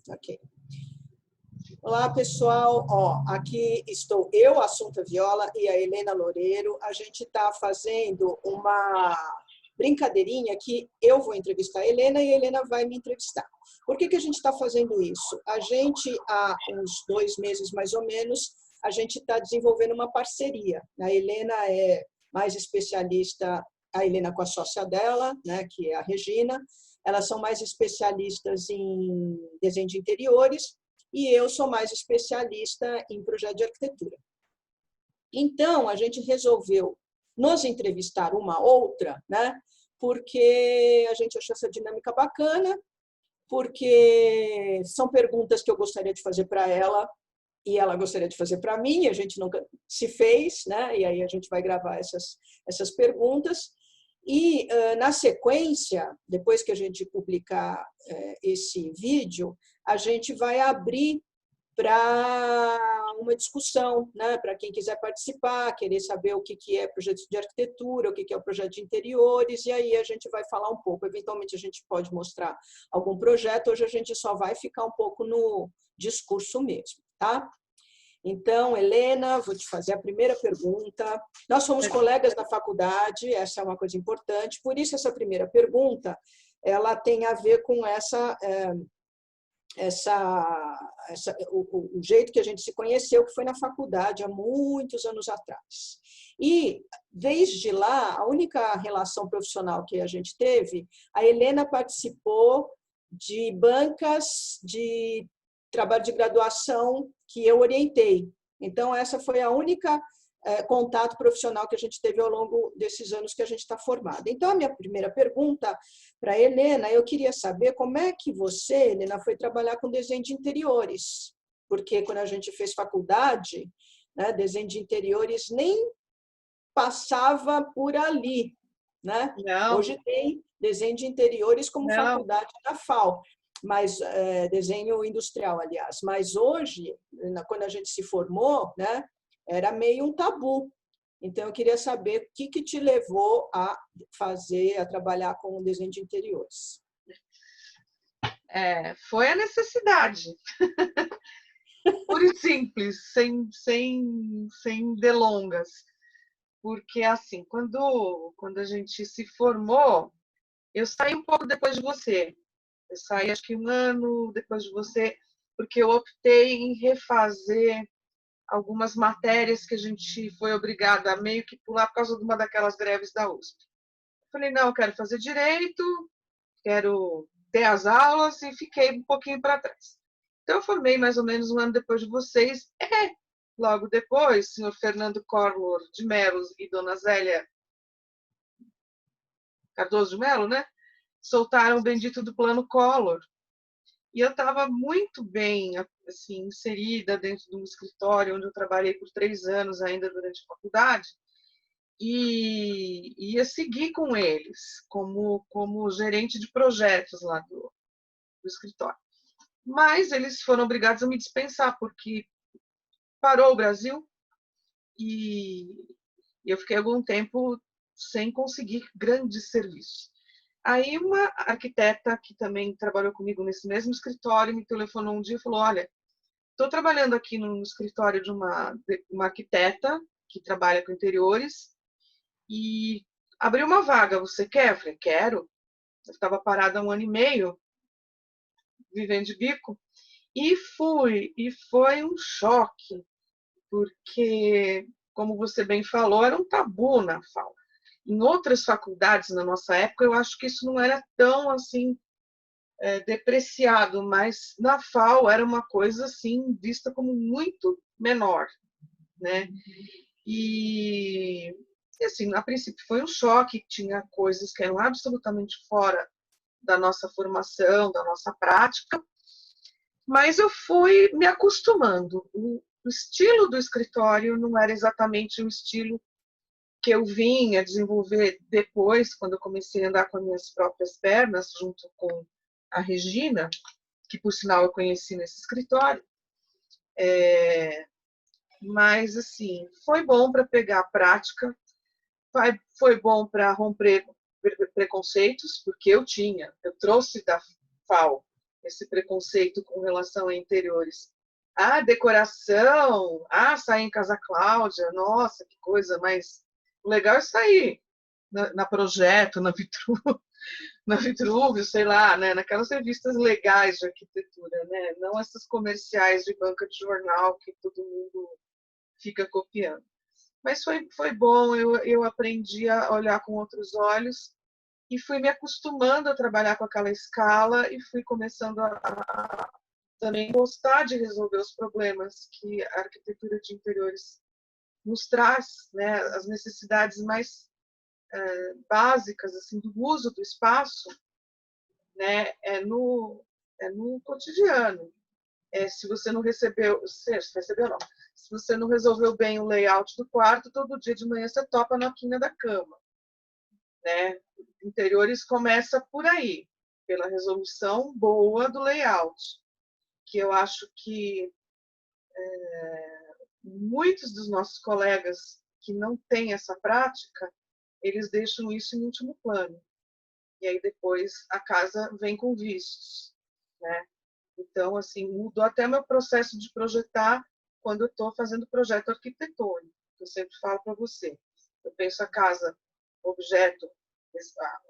Ok. Olá, pessoal. Ó, aqui estou eu, Assunta Viola, e a Helena Loureiro. A gente está fazendo uma brincadeirinha que eu vou entrevistar a Helena e a Helena vai me entrevistar. Por que a gente está fazendo isso? A gente, há uns 2 meses mais ou menos, a gente está desenvolvendo uma parceria. A Helena é mais especialista, a Helena com a sócia dela, né, que é a Regina. Elas são mais especialistas em desenho de interiores, e eu sou mais especialista em projeto de arquitetura. Então, a gente resolveu nos entrevistar uma outra, né? Porque a gente achou essa dinâmica bacana, porque são perguntas que eu gostaria de fazer para ela e ela gostaria de fazer para mim, a gente nunca se fez, né? E aí a gente vai gravar essas perguntas. E, na sequência, depois que a gente publicar esse vídeo, a gente vai abrir para uma discussão, né? Para quem quiser participar, querer saber o que é projeto de arquitetura, o que é o projeto de interiores, e aí a gente vai falar um pouco. Eventualmente, a gente pode mostrar algum projeto, hoje a gente só vai ficar um pouco no discurso mesmo, tá? Então, Helena, vou te fazer a primeira pergunta. Nós somos colegas da faculdade, essa é uma coisa importante, por isso essa primeira pergunta, ela tem a ver com o jeito que a gente se conheceu, que foi na faculdade, há muitos anos atrás. E, desde lá, a única relação profissional que a gente teve, a Helena participou de bancas de trabalho de graduação que eu orientei. Então, essa foi a única contato profissional que a gente teve ao longo desses anos que a gente está formada. Então, a minha primeira pergunta para a Helena, eu queria saber como é que você, Helena, foi trabalhar com desenho de interiores, porque quando a gente fez faculdade, né, desenho de interiores nem passava por ali, né? Não, Hoje tem desenho de interiores como não. faculdade da FAO, mas desenho industrial, aliás. Mas hoje, quando a gente se formou, né, era meio um tabu. Então, eu queria saber o que te levou a trabalhar com o desenho de interiores. Foi a necessidade. Pura e simples, sem delongas. Porque, assim, quando a gente se formou, eu saí um pouco depois de você. Eu saí, acho que 1 ano depois de você, porque eu optei em refazer algumas matérias que a gente foi obrigada a meio que pular por causa de uma daquelas greves da USP. Falei, não, eu quero fazer direito, quero ter as aulas e fiquei um pouquinho para trás. Então, eu formei mais ou menos 1 ano depois de vocês. Logo depois, o senhor Fernando Collor de Mello e dona Zélia Cardoso de Mello, né, soltaram o bendito do Plano Collor. E eu estava muito bem assim, inserida dentro de um escritório onde eu trabalhei por 3 anos ainda durante a faculdade, e ia seguir com eles como gerente de projetos lá do escritório. Mas eles foram obrigados a me dispensar, porque parou o Brasil e eu fiquei algum tempo sem conseguir grandes serviços. Aí uma arquiteta que também trabalhou comigo nesse mesmo escritório me telefonou um dia e falou, olha, estou trabalhando aqui no escritório de uma arquiteta que trabalha com interiores e abriu uma vaga, você quer? Eu falei, quero. Eu estava parada 1 ano e meio, vivendo de bico, e fui. E foi um choque, porque, como você bem falou, era um tabu na FAO. Em outras faculdades, na nossa época, eu acho que isso não era tão assim depreciado, mas na FAO era uma coisa assim vista como muito menor, né? E assim, a princípio foi um choque, tinha coisas que eram absolutamente fora da nossa formação, da nossa prática, mas eu fui me acostumando. O estilo do escritório não era exatamente o estilo que eu vim a desenvolver depois, quando eu comecei a andar com as minhas próprias pernas, junto com a Regina, que por sinal eu conheci nesse escritório. Mas, assim, foi bom para pegar a prática, foi bom para romper preconceitos, porque eu trouxe da FAO esse preconceito com relação a interiores. Ah, decoração, sair em Casa Cláudia, nossa, que coisa, mas o legal é sair na Projeto, na Vitruvio, sei lá, né, naquelas revistas legais de arquitetura, né, não essas comerciais de banca de jornal que todo mundo fica copiando. Mas foi bom, eu aprendi a olhar com outros olhos e fui me acostumando a trabalhar com aquela escala e fui começando a também gostar de resolver os problemas que a arquitetura de interiores nos traz, né, as necessidades mais básicas assim do uso do espaço, né, no cotidiano. Se você não recebeu, se recebeu não, se você não resolveu bem o layout do quarto, todo dia de manhã você topa na quina da cama, né? Interiores começa por aí, pela resolução boa do layout, que eu acho que muitos dos nossos colegas que não têm essa prática, eles deixam isso em último plano. E aí depois a casa vem com vícios, né? Então, assim, mudou até meu processo de projetar quando eu estou fazendo projeto arquitetônico. Eu sempre falo para você, eu penso a casa, objeto,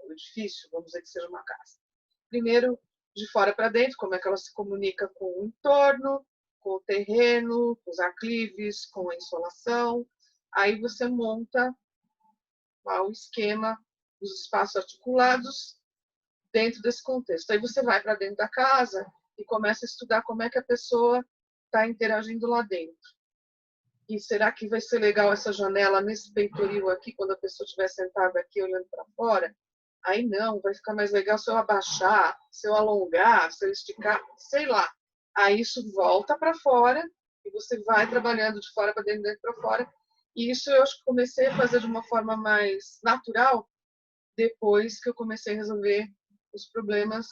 o edifício, vamos dizer que seja uma casa. Primeiro, de fora para dentro, como é que ela se comunica com o entorno, com o terreno, com os aclives, com a insolação. Aí você monta lá o esquema dos espaços articulados dentro desse contexto. Aí você vai para dentro da casa e começa a estudar como é que a pessoa está interagindo lá dentro. E será que vai ser legal essa janela nesse peitoril aqui, quando a pessoa estiver sentada aqui olhando para fora? Aí não, vai ficar mais legal se eu abaixar, se eu alongar, se eu esticar, sei lá. Aí isso volta para fora e você vai trabalhando de fora para dentro, dentro para fora. E isso eu acho que comecei a fazer de uma forma mais natural depois que eu comecei a resolver os problemas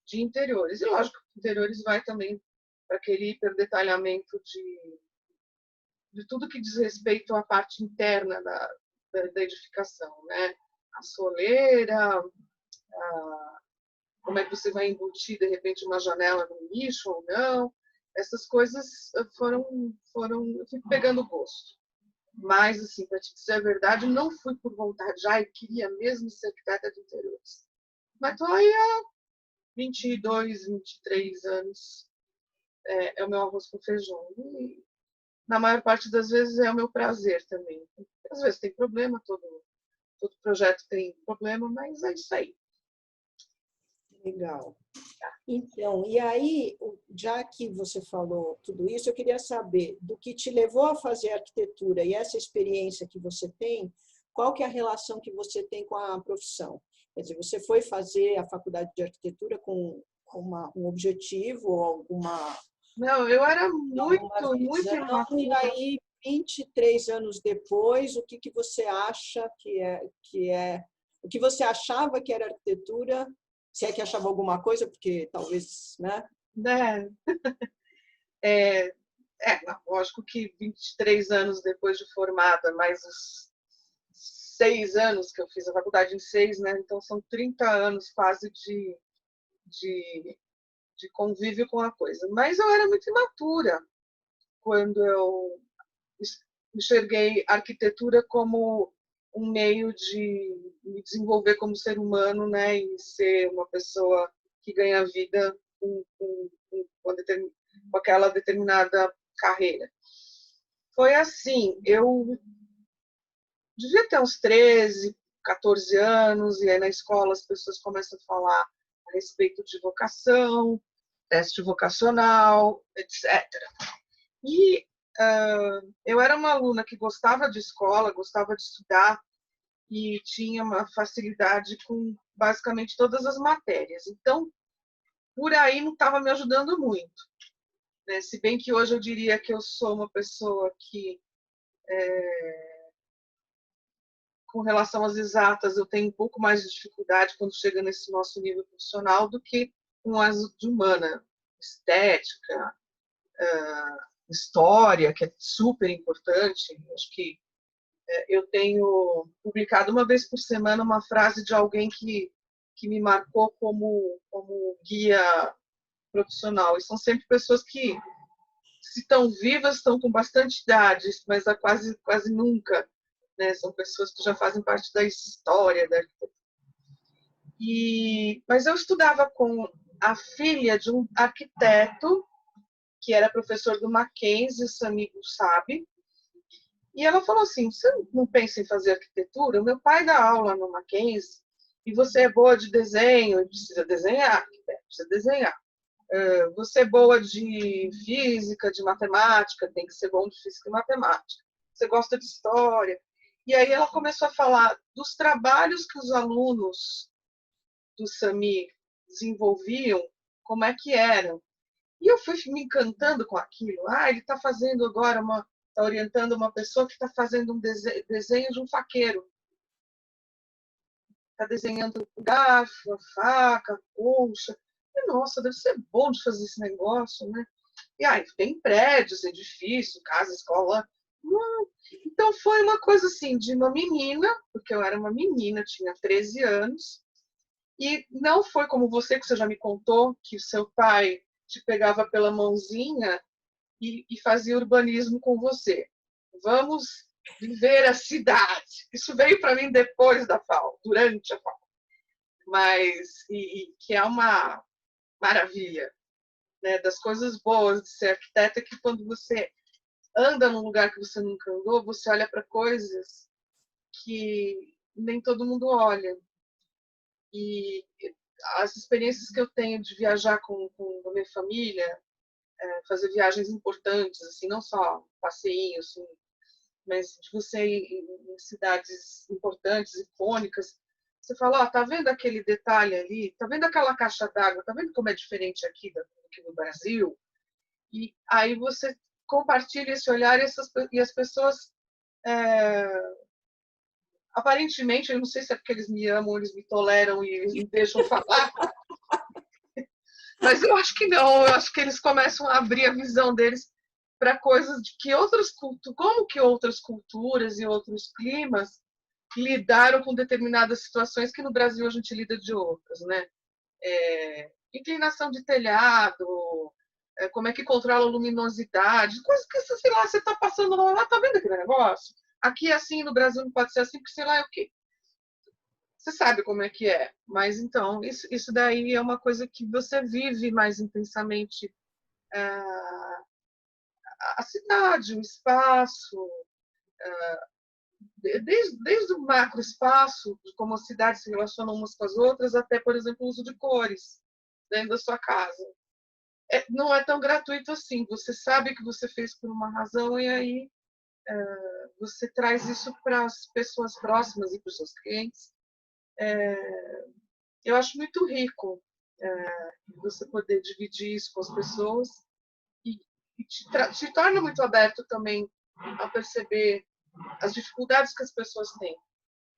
de interiores. E lógico, interiores vai também para aquele hiperdetalhamento de tudo que diz respeito à parte interna da edificação, né? A soleira, como é que você vai embutir, de repente, uma janela no nicho ou não. Essas coisas eu fui pegando gosto. Mas, assim, para te dizer a verdade, não fui por vontade. Já eu queria mesmo ser arquiteta de interiores. Mas estou aí há 22, 23 anos. É o meu arroz com feijão. E, na maior parte das vezes, é o meu prazer também. Às vezes tem problema, todo projeto tem problema, mas é isso aí. Legal. Então, e aí, já que você falou tudo isso, eu queria saber do que te levou a fazer arquitetura e essa experiência que você tem, qual que é a relação que você tem com a profissão? Quer dizer, você foi fazer a faculdade de arquitetura com um objetivo ou alguma Não, eu era muito visão, e imatura. aí, 23 anos depois, o que você acha o que você achava que era arquitetura, se é que achava alguma coisa, porque talvez, né? Né? Lógico que 23 anos depois de formada, mais os 6 anos que eu fiz a faculdade em 6, né? Então são 30 anos quase de, de convívio com a coisa. Mas eu era muito imatura quando eu enxerguei a arquitetura como um meio de me desenvolver como ser humano, né, e ser uma pessoa que ganha vida com aquela determinada carreira. Foi assim, eu devia ter uns 13, 14 anos, e aí na escola as pessoas começam a falar a respeito de vocação, teste vocacional, etc. E eu era uma aluna que gostava de escola, gostava de estudar e tinha uma facilidade com basicamente todas as matérias. Então, por aí não estava me ajudando muito, né? Se bem que hoje eu diria que eu sou uma pessoa que, com relação às exatas, eu tenho um pouco mais de dificuldade quando chega nesse nosso nível profissional do que com as de humana, estética, história, que é super importante. Acho que eu tenho publicado uma vez por semana uma frase de alguém que me marcou como guia profissional. E são sempre pessoas que, se estão vivas, estão com bastante idade, mas há quase nunca, né? São pessoas que já fazem parte da história da arquitetura. Mas eu estudava com a filha de um arquiteto que era professor do Mackenzie, seu amigo sabe, e ela falou assim: você não pensa em fazer arquitetura? O meu pai dá aula no Mackenzie e você é boa de desenho, precisa desenhar, arquiteto, precisa desenhar. Você é boa de física, de matemática, tem que ser bom de física e matemática. Você gosta de história. E aí ela começou a falar dos trabalhos que os alunos do SAMI desenvolviam, como é que eram. E eu fui me encantando com aquilo. Ele está fazendo agora está orientando uma pessoa que está fazendo um desenho de um faqueiro. Está desenhando o garfo, a faca, a colcha. E, nossa, deve ser bom de fazer esse negócio, né? E aí tem prédios, edifício, casa, escola. Então foi uma coisa assim de uma menina, porque eu era uma menina, tinha 13 anos, e não foi como você, que você já me contou, que o seu pai te pegava pela mãozinha e fazia urbanismo com você. Vamos viver a cidade. Isso veio para mim depois da FAO, durante a FAO. Mas, que é uma maravilha, né? Das coisas boas de ser arquiteto é que quando você anda num lugar que você nunca andou, você olha para coisas que nem todo mundo olha. E as experiências que eu tenho de viajar com a minha família, fazer viagens importantes, assim, não só passeinhos, assim, mas de você ir em cidades importantes, icônicas, você fala, tá vendo aquele detalhe ali? Tá vendo aquela caixa d'água? Tá vendo como é diferente aqui no Brasil? E aí você compartilha esse olhar e as pessoas, aparentemente, eu não sei se é porque eles me amam, eles me toleram e eles me deixam falar, mas eu acho que não, eu acho que eles começam a abrir a visão deles para coisas de que como que outras culturas e outros climas lidaram com determinadas situações que no Brasil a gente lida de outras, né? Inclinação de telhado, como é que controla a luminosidade, coisas que, sei lá, você está passando lá, tá vendo aquele negócio? Aqui é assim, no Brasil não pode ser assim, porque sei lá é o quê. Você sabe como é que é. Mas então, isso daí é uma coisa que você vive mais intensamente a cidade, o espaço, desde o macroespaço, de como as cidades se relacionam umas com as outras, até, por exemplo, o uso de cores dentro da sua casa. Não é tão gratuito assim. Você sabe que você fez por uma razão e aí você traz isso para as pessoas próximas e para os seus clientes. Eu acho muito rico você poder dividir isso com as pessoas e te torna muito aberto também a perceber as dificuldades que as pessoas têm,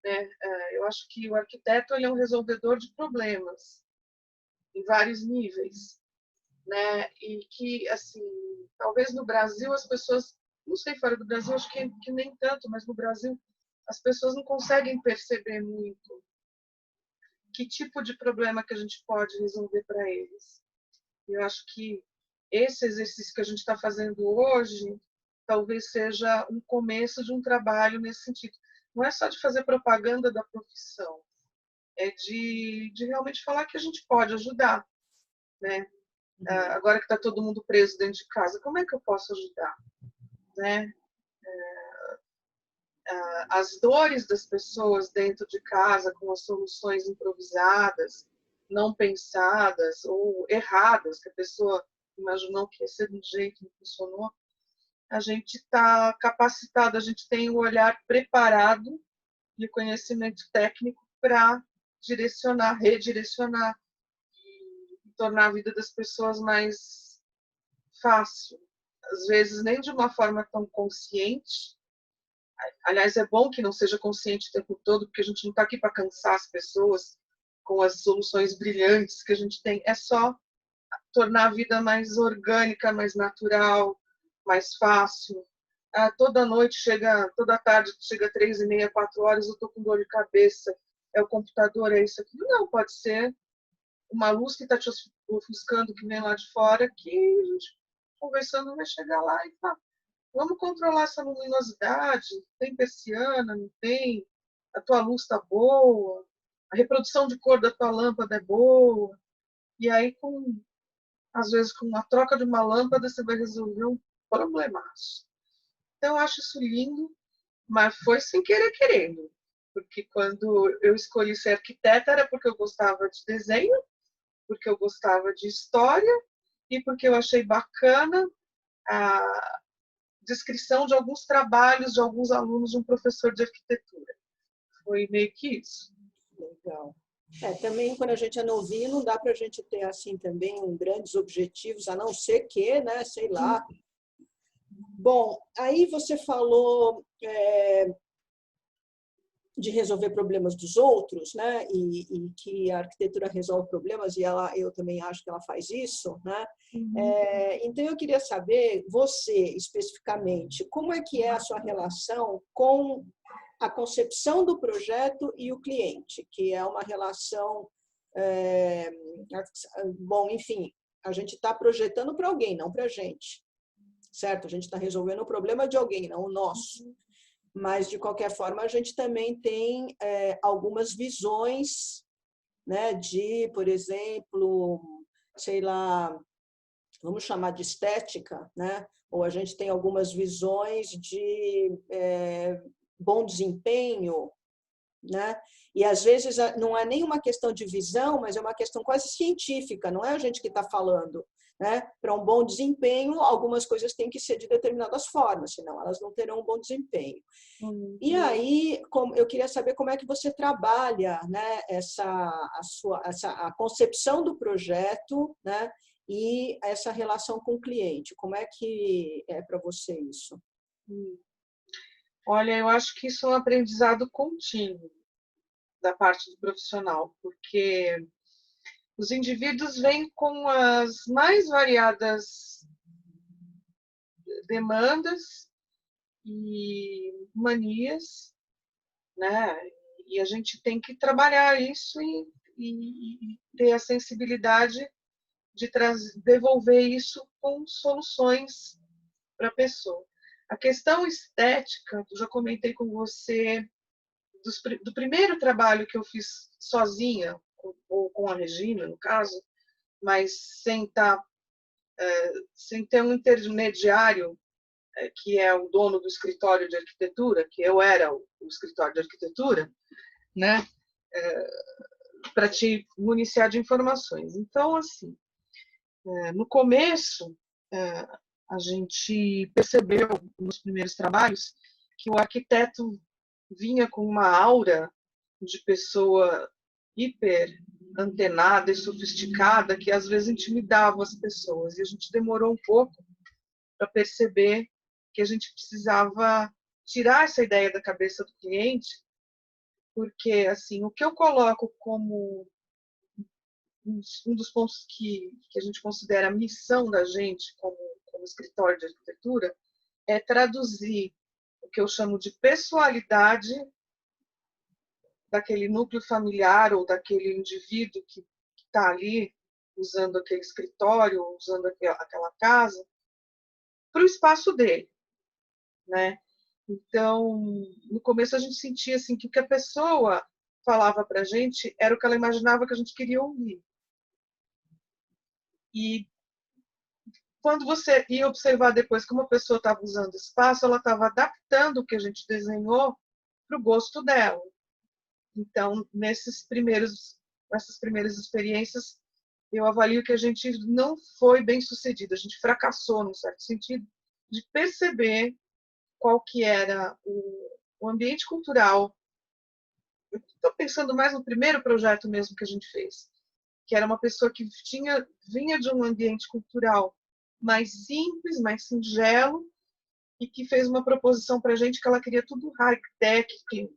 né? Eu acho que o arquiteto ele é um resolvedor de problemas em vários níveis, né? E que, assim, talvez no Brasil as pessoas, não sei, fora do Brasil, acho que nem tanto, mas no Brasil as pessoas não conseguem perceber muito que tipo de problema que a gente pode resolver para eles. Eu acho que esse exercício que a gente está fazendo hoje talvez seja um começo de um trabalho nesse sentido. Não é só de fazer propaganda da profissão, é de realmente falar que a gente pode ajudar, né? Agora que está todo mundo preso dentro de casa, como é que eu posso ajudar, né? As dores das pessoas dentro de casa com as soluções improvisadas, não pensadas ou erradas, que a pessoa imaginou que ia ser de um jeito e não funcionou, a gente está capacitado, a gente tem o olhar preparado e o conhecimento técnico para direcionar, redirecionar e tornar a vida das pessoas mais fácil. Às vezes nem de uma forma tão consciente. Aliás, é bom que não seja consciente o tempo todo, porque a gente não está aqui para cansar as pessoas com as soluções brilhantes que a gente tem. É só tornar a vida mais orgânica, mais natural, mais fácil. Toda noite toda tarde chega 3h30, 4 horas, eu estou com dor de cabeça. É o computador, é isso aqui. Não, pode ser uma luz que está te ofuscando que vem lá de fora, que a gente conversando vai chegar lá e falar, vamos controlar essa luminosidade, tem persiana, não tem, a tua luz está boa, a reprodução de cor da tua lâmpada é boa, e aí, às vezes, com uma troca de uma lâmpada, você vai resolver um problemaço. Então, eu acho isso lindo, mas foi sem querer querendo, porque quando eu escolhi ser arquiteta era porque eu gostava de desenho, porque eu gostava de história e porque eu achei bacana a descrição de alguns trabalhos de alguns alunos de um professor de arquitetura. Foi meio que isso. Legal. Também quando a gente é novinho, não dá para a gente ter assim também grandes objetivos, a não ser que, né, sei lá. Bom, aí você falou de resolver problemas dos outros, né? E que a arquitetura resolve problemas, e eu também acho que ela faz isso, né? Então, eu queria saber, você, especificamente, como é que é a sua relação com a concepção do projeto e o cliente, que é uma relação... bom, enfim, a gente está projetando para alguém, não para a gente, certo? A gente está resolvendo o problema de alguém, não o nosso. Mas, de qualquer forma, a gente também tem algumas visões, né, de, por exemplo, sei lá, vamos chamar de estética, né? Ou a gente tem algumas visões de bom desempenho, né? E, às vezes, não é nem uma questão de visão, mas é uma questão quase científica, não é a gente que está falando. Né? Para um bom desempenho, algumas coisas têm que ser de determinadas formas, senão elas não terão um bom desempenho. E aí, eu queria saber como é que você trabalha, né, a concepção do projeto, né, e essa relação com o cliente. Como é que é para você isso? Olha, eu acho que isso é um aprendizado contínuo da parte do profissional, porque os indivíduos vêm com as mais variadas demandas e manias, né? E a gente tem que trabalhar isso e ter a sensibilidade de devolver isso com soluções para a pessoa. A questão estética, eu já comentei com você, do primeiro trabalho que eu fiz sozinha, ou com a Regina, no caso, mas sem ter um intermediário, que é o dono do escritório de arquitetura, que eu era o escritório de arquitetura, né? Para te municiar de informações. Então, assim, no começo, a gente percebeu nos primeiros trabalhos que o arquiteto vinha com uma aura de pessoa hiper antenada e sofisticada que às vezes intimidava as pessoas. E a gente demorou um pouco para perceber que a gente precisava tirar essa ideia da cabeça do cliente, porque assim, o que eu coloco como um dos pontos que a gente considera a missão da gente como escritório de arquitetura é traduzir o que eu chamo de pessoalidade daquele núcleo familiar ou daquele indivíduo que está ali usando aquele escritório, usando aquela casa, para o espaço dele, né? Então, no começo a gente sentia assim que o que a pessoa falava para a gente era o que ela imaginava que a gente queria ouvir. E quando você ia observar depois como a pessoa estava usando o espaço, ela estava adaptando o que a gente desenhou para o gosto dela. Então, nessas primeiras experiências, eu avalio que a gente não foi bem sucedido, a gente fracassou, num certo sentido, de perceber qual que era o ambiente cultural. Eu estou pensando mais no primeiro projeto mesmo que a gente fez, que era uma pessoa que vinha de um ambiente cultural mais simples, mais singelo, e que fez uma proposição para a gente que ela queria tudo high-tech, clean.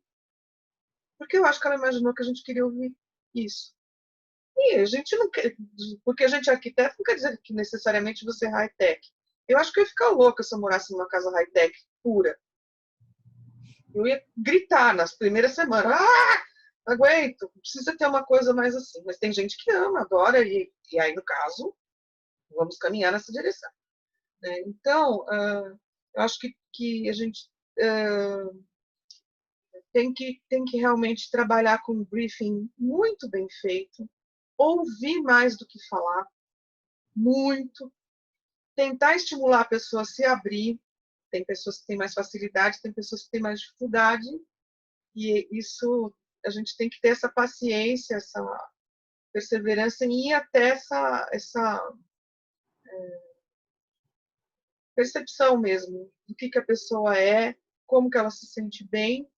Porque eu acho que ela imaginou que a gente queria ouvir isso. E a gente não quer, porque a gente é arquiteto, não quer dizer que necessariamente você é high-tech. Eu acho que eu ia ficar louca se eu morasse numa casa high-tech pura. Eu ia gritar nas primeiras semanas. Ah! aguento, precisa ter uma coisa mais assim. Mas tem gente que ama, adora, e aí, no caso, vamos caminhar nessa direção. Né? Então, eu acho que a gente tem que realmente trabalhar com um briefing muito bem feito, ouvir mais do que falar, muito, tentar estimular a pessoa a se abrir. Tem pessoas que têm mais facilidade, tem pessoas que têm mais dificuldade, e isso a gente tem que ter essa paciência, essa perseverança em ir até essa percepção mesmo do que a pessoa é, como que ela se sente bem,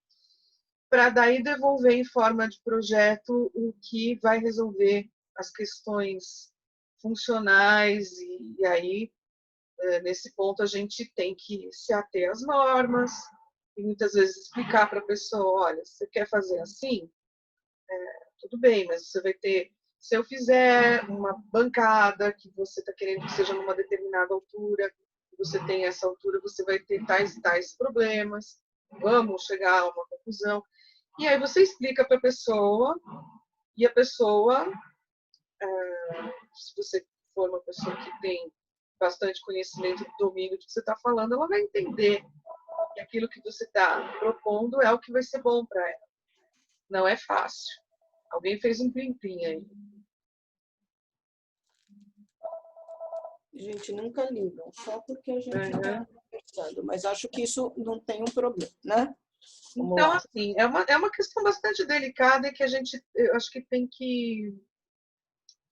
para daí devolver em forma de projeto o que vai resolver as questões funcionais, e aí, nesse ponto, a gente tem que se ater às normas e muitas vezes explicar para a pessoa, olha, você quer fazer assim? Tudo bem, mas você vai ter, se eu fizer uma bancada que você está querendo que seja numa determinada altura, você tem essa altura, você vai ter tais e tais problemas, vamos chegar a uma conclusão. E aí você explica para a pessoa, e a pessoa, se você for uma pessoa que tem bastante conhecimento do domínio do que você está falando, ela vai entender que aquilo que você está propondo é o que vai ser bom para ela. Não é fácil. Alguém fez um plim-plim aí. Gente, nunca ligam, só porque a gente está conversando, mas acho que isso não tem um problema, né? Vamos então, lá. assim, é uma questão bastante delicada que a gente, eu acho que tem que,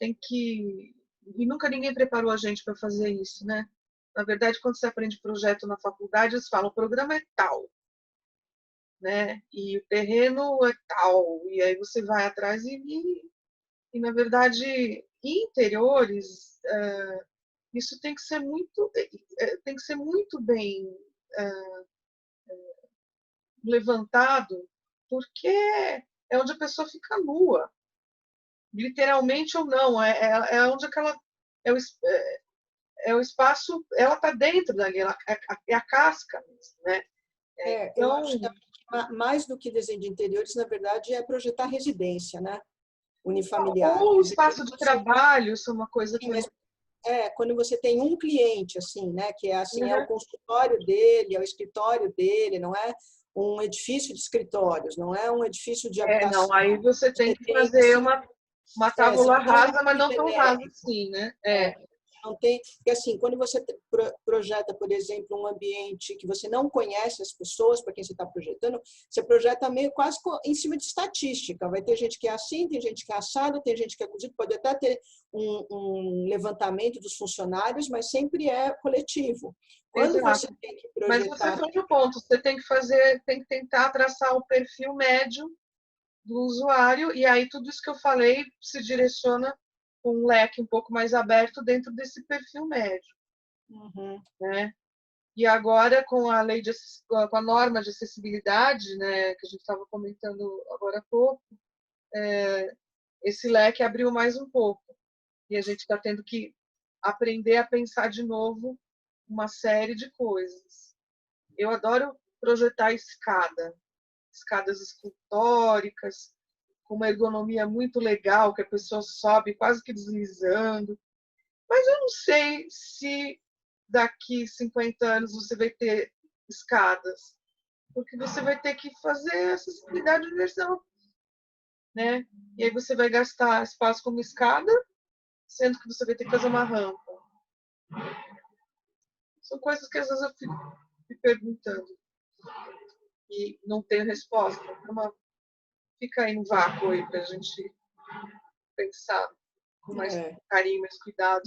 e nunca ninguém preparou a gente para fazer isso, né? Na verdade, quando você aprende projeto na faculdade, eles falam, o programa é tal, né? E o terreno é tal, e aí você vai atrás e na verdade, em interiores, isso tem que ser muito bem levantado, porque é onde a pessoa fica nua, literalmente ou não, é onde aquela é o espaço, ela está dentro dali, é a casca mesmo, né? Eu acho que mais do que desenho de interiores, na verdade, é projetar residência, né? Unifamiliar. Ou o espaço de trabalho, isso é uma coisa Sim, que... mas quando você tem um cliente, assim, né? Que é assim, é o Uhum. consultório dele, é o escritório dele, não é um edifício de escritórios, não é um edifício de Não, habitação. aí você tem que Tem, fazer assim, uma você tábula não tem um rasa, mas edifício não tão rasa genérico. assim, né? Não tem, porque assim, quando você projeta, por exemplo, um ambiente que você não conhece as pessoas para quem você está projetando, você projeta meio quase em cima de estatística. Vai ter gente que é assim, tem gente que é assado, tem gente que é cozido, pode até ter um levantamento dos funcionários, mas sempre é coletivo. Quando você Exato. tem que Mas você projetar... foi no ponto, você tem que tentar traçar o perfil médio do usuário, e aí tudo isso que eu falei se direciona com um leque um pouco mais aberto dentro desse perfil médio. Uhum. Né? E agora, com a lei com a norma de acessibilidade, né, que a gente estava comentando agora há pouco, esse leque abriu mais um pouco. E a gente está tendo que aprender a pensar de novo uma série de coisas. Eu adoro projetar escadas escultóricas, com uma ergonomia muito legal, que a pessoa sobe quase que deslizando. Mas eu não sei se daqui 50 anos você vai ter escadas, porque você vai ter que fazer acessibilidade universal, né? E aí você vai gastar espaço como escada, sendo que você vai ter que fazer uma rampa. São coisas que às vezes eu fico me perguntando e não tenho resposta. Fica aí no vácuo aí para a gente pensar com mais carinho, mais cuidado.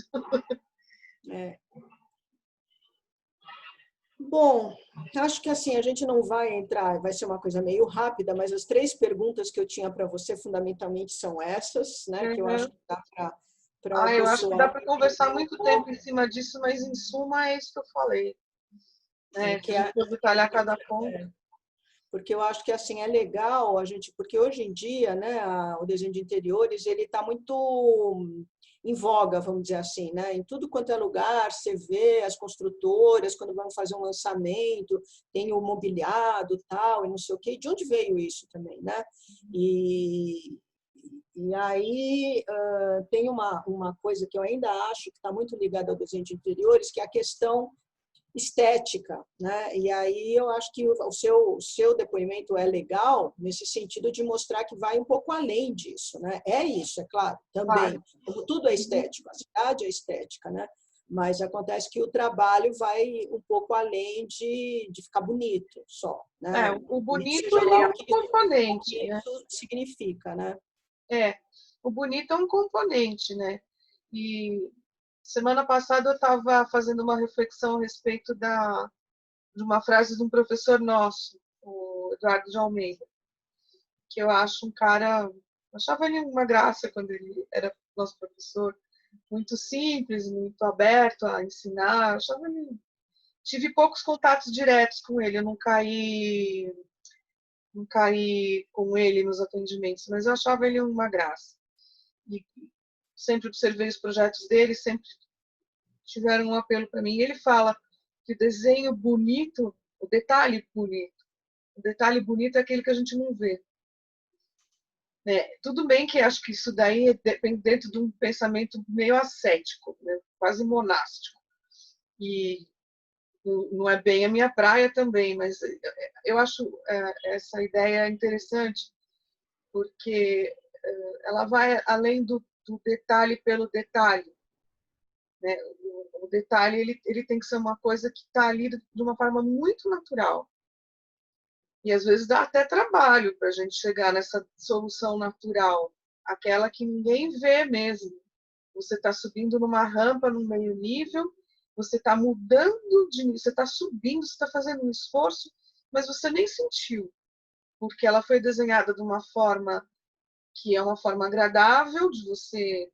Bom, acho que assim, a gente não vai entrar, vai ser uma coisa meio rápida, mas as 3 perguntas que eu tinha para você fundamentalmente são essas, né? Que eu acho que dá para o Eu acho que pessoal dá para conversar entender um muito tempo pouco. em cima disso, mas em suma é isso que eu falei. Né? Se Que a gente for detalhar cada ponto. Porque eu acho que assim é legal a gente, porque hoje em dia, né, o desenho de interiores ele está muito em voga, vamos dizer assim, né? Em tudo quanto é lugar, você vê as construtoras, quando vão fazer um lançamento, tem o mobiliado, tal, e não sei o quê. De onde veio isso também, né? E aí tem uma coisa que eu ainda acho que está muito ligada ao desenho de interiores, que é a questão estética, né? E aí eu acho que o seu depoimento é legal nesse sentido de mostrar que vai um pouco além disso, né? É isso, é claro, também. Claro. Como tudo é estético, a cidade é estética, né? Mas acontece que o trabalho vai um pouco além de ficar bonito só, né? O Bonito bonito seja ele lá é o um que componente, né? isso significa, né? É, o bonito é um componente, né? E semana passada eu estava fazendo uma reflexão a respeito de uma frase de um professor nosso, o Eduardo de Almeida, que eu acho um cara, eu achava ele uma graça quando ele era nosso professor, muito simples, muito aberto a ensinar, eu achava ele... Tive poucos contatos diretos com ele, eu não caí com ele nos atendimentos, mas eu achava ele uma graça. E sempre observei os projetos dele, sempre tiveram um apelo para mim. E ele fala que o desenho bonito, o detalhe bonito é aquele que a gente não vê. Tudo bem que acho que isso daí depende dentro de um pensamento meio ascético, né? Quase monástico. E não é bem a minha praia também, mas eu acho essa ideia interessante, porque ela vai além do detalhe pelo detalhe, né? O detalhe ele tem que ser uma coisa que está ali de uma forma muito natural. E às vezes dá até trabalho para a gente chegar nessa solução natural, aquela que ninguém vê mesmo. Você está subindo numa rampa no meio nível, você está mudando você está subindo, você está fazendo um esforço, mas você nem sentiu, porque ela foi desenhada de uma forma que é uma forma agradável de você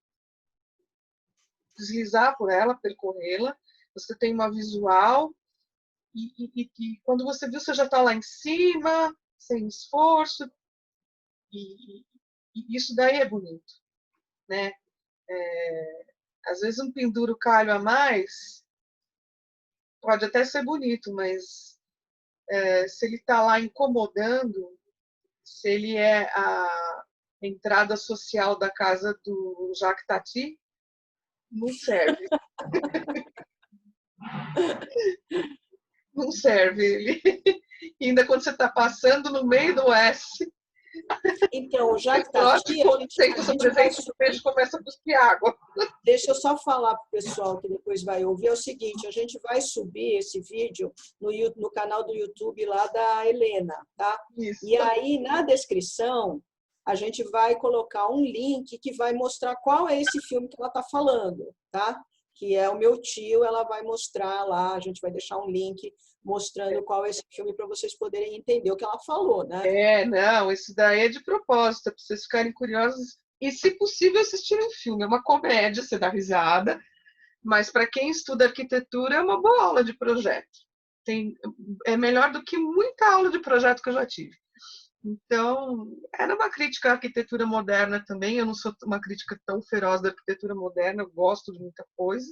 deslizar por ela, percorrê-la. Você tem uma visual e quando você viu, você já está lá em cima, sem esforço, e isso daí é bonito, né? Às vezes um penduro calho a mais pode até ser bonito, mas se ele está lá incomodando, se ele é a entrada social da casa do Jacques Tati, não serve. Não serve ele. E ainda quando você está passando no meio do S, Então, já que está trote aqui, com a licença, gente vai presidente, o subir. peixe começa a cuspir água. Deixa eu só falar para o pessoal que depois vai ouvir, é o seguinte, a gente vai subir esse vídeo no canal do YouTube lá da Helena, tá? E Isso. aí, na descrição, a gente vai colocar um link que vai mostrar qual é esse filme que ela está falando, tá? Que é O Meu Tio, ela vai mostrar lá, a gente vai deixar um link mostrando qual é esse filme para vocês poderem entender o que ela falou, né? Não, isso daí é de propósito, para vocês ficarem curiosos e, se possível, assistirem o filme. É uma comédia, você dá risada, mas para quem estuda arquitetura é uma boa aula de projeto. É melhor do que muita aula de projeto que eu já tive. Então, era uma crítica à arquitetura moderna também. Eu não sou uma crítica tão feroz da arquitetura moderna, eu gosto de muita coisa.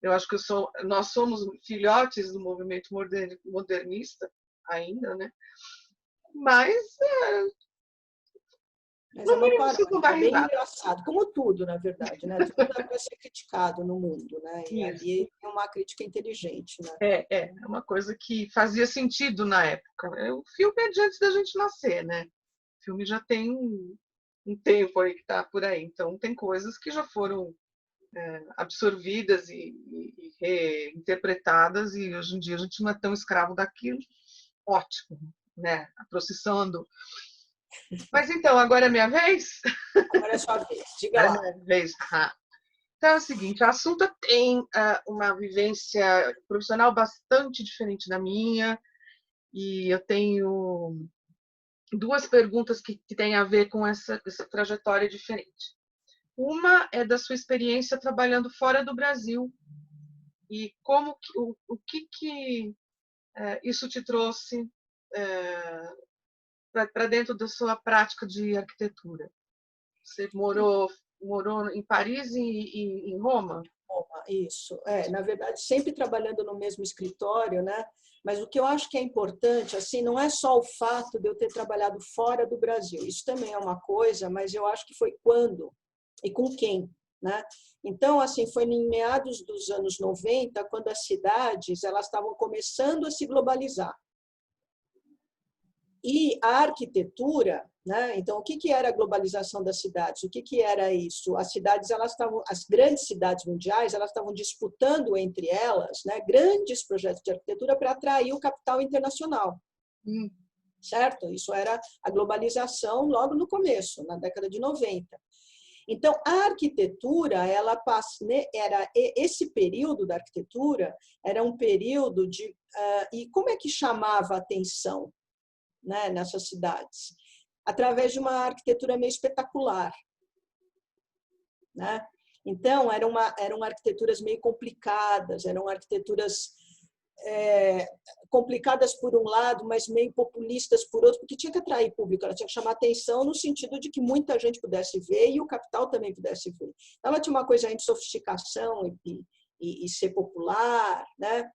Eu acho que nós somos filhotes do movimento modernista ainda, né? Mas, Mas é no uma mínimo, vocês paródia, não dão é bem risada. engraçado, como tudo, na verdade, né? Tudo dá para ser criticado no mundo, né? E Isso. ali tem uma crítica inteligente, né? É uma coisa que fazia sentido na época. O filme é de antes da gente nascer, né? O filme já tem um tempo aí que está por aí. Então, tem coisas que já foram absorvidas e reinterpretadas, e hoje em dia a gente não é tão escravo daquilo. Ótimo, né? A procissão andou. Mas então, agora é minha vez? Agora é sua vez, diga Agora é lá. minha vez. Então é o seguinte, a Assunta tem uma vivência profissional bastante diferente da minha, e eu tenho duas perguntas que têm a ver com essa trajetória diferente. Uma é da sua experiência trabalhando fora do Brasil, e como o que isso te trouxe para dentro da sua prática de arquitetura. Você morou morou em Paris e em Roma? Isso. Na verdade, sempre trabalhando no mesmo escritório, né? Mas o que eu acho que é importante, assim, não é só o fato de eu ter trabalhado fora do Brasil. Isso também é uma coisa, mas eu acho que foi quando e com quem, né? Então, assim, foi em meados dos anos 90, quando as cidades elas estavam começando a se globalizar. E a arquitetura, né? Então, o que era a globalização das cidades? O que era isso? As cidades, as grandes cidades mundiais, elas estavam disputando entre elas, né, grandes projetos de arquitetura para atrair o capital internacional. Certo? Isso era a globalização logo no começo, na década de 90. Então, a arquitetura, era esse período da arquitetura era um período de e como é que chamava a atenção, né, nessas cidades? Através de uma arquitetura meio espetacular, né? Então, eram arquiteturas meio complicadas, eram arquiteturas complicadas por um lado, mas meio populistas por outro, porque tinha que atrair público, ela tinha que chamar atenção no sentido de que muita gente pudesse ver e o capital também pudesse ver. Ela tinha uma coisa de sofisticação e ser popular, né?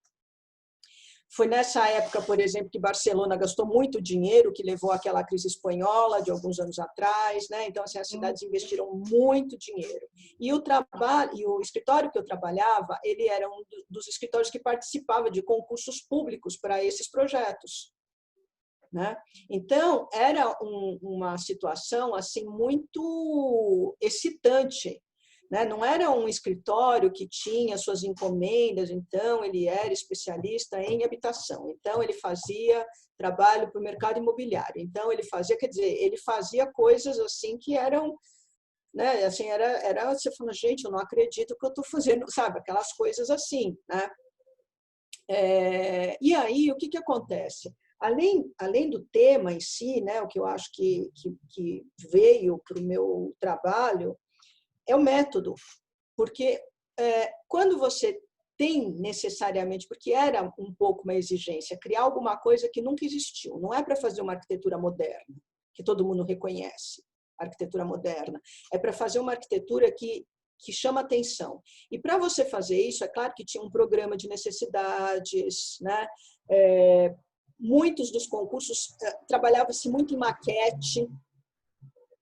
Foi nessa época, por exemplo, que Barcelona gastou muito dinheiro, que levou àquela crise espanhola de alguns anos atrás, né? Então, assim, as cidades investiram muito dinheiro. E o escritório que eu trabalhava, ele era um dos escritórios que participava de concursos públicos para esses projetos, né? Então, era uma situação assim muito excitante, né? Não era um escritório que tinha suas encomendas, então ele era especialista em habitação, então ele fazia trabalho para o mercado imobiliário, então ele fazia, quer dizer, ele fazia coisas assim que eram, né? Assim, era você falando, gente, eu não acredito que eu estou fazendo, sabe? Aquelas coisas assim, né? E aí, o que acontece? Além do tema em si, né, o que eu acho que veio para o meu trabalho, é o método, porque quando você tem necessariamente, porque era um pouco uma exigência, criar alguma coisa que nunca existiu, não é para fazer uma arquitetura moderna, que todo mundo reconhece, arquitetura moderna, é para fazer uma arquitetura que chama atenção. E para você fazer isso, é claro que tinha um programa de necessidades, né? Muitos dos concursos trabalhava-se muito em maquete,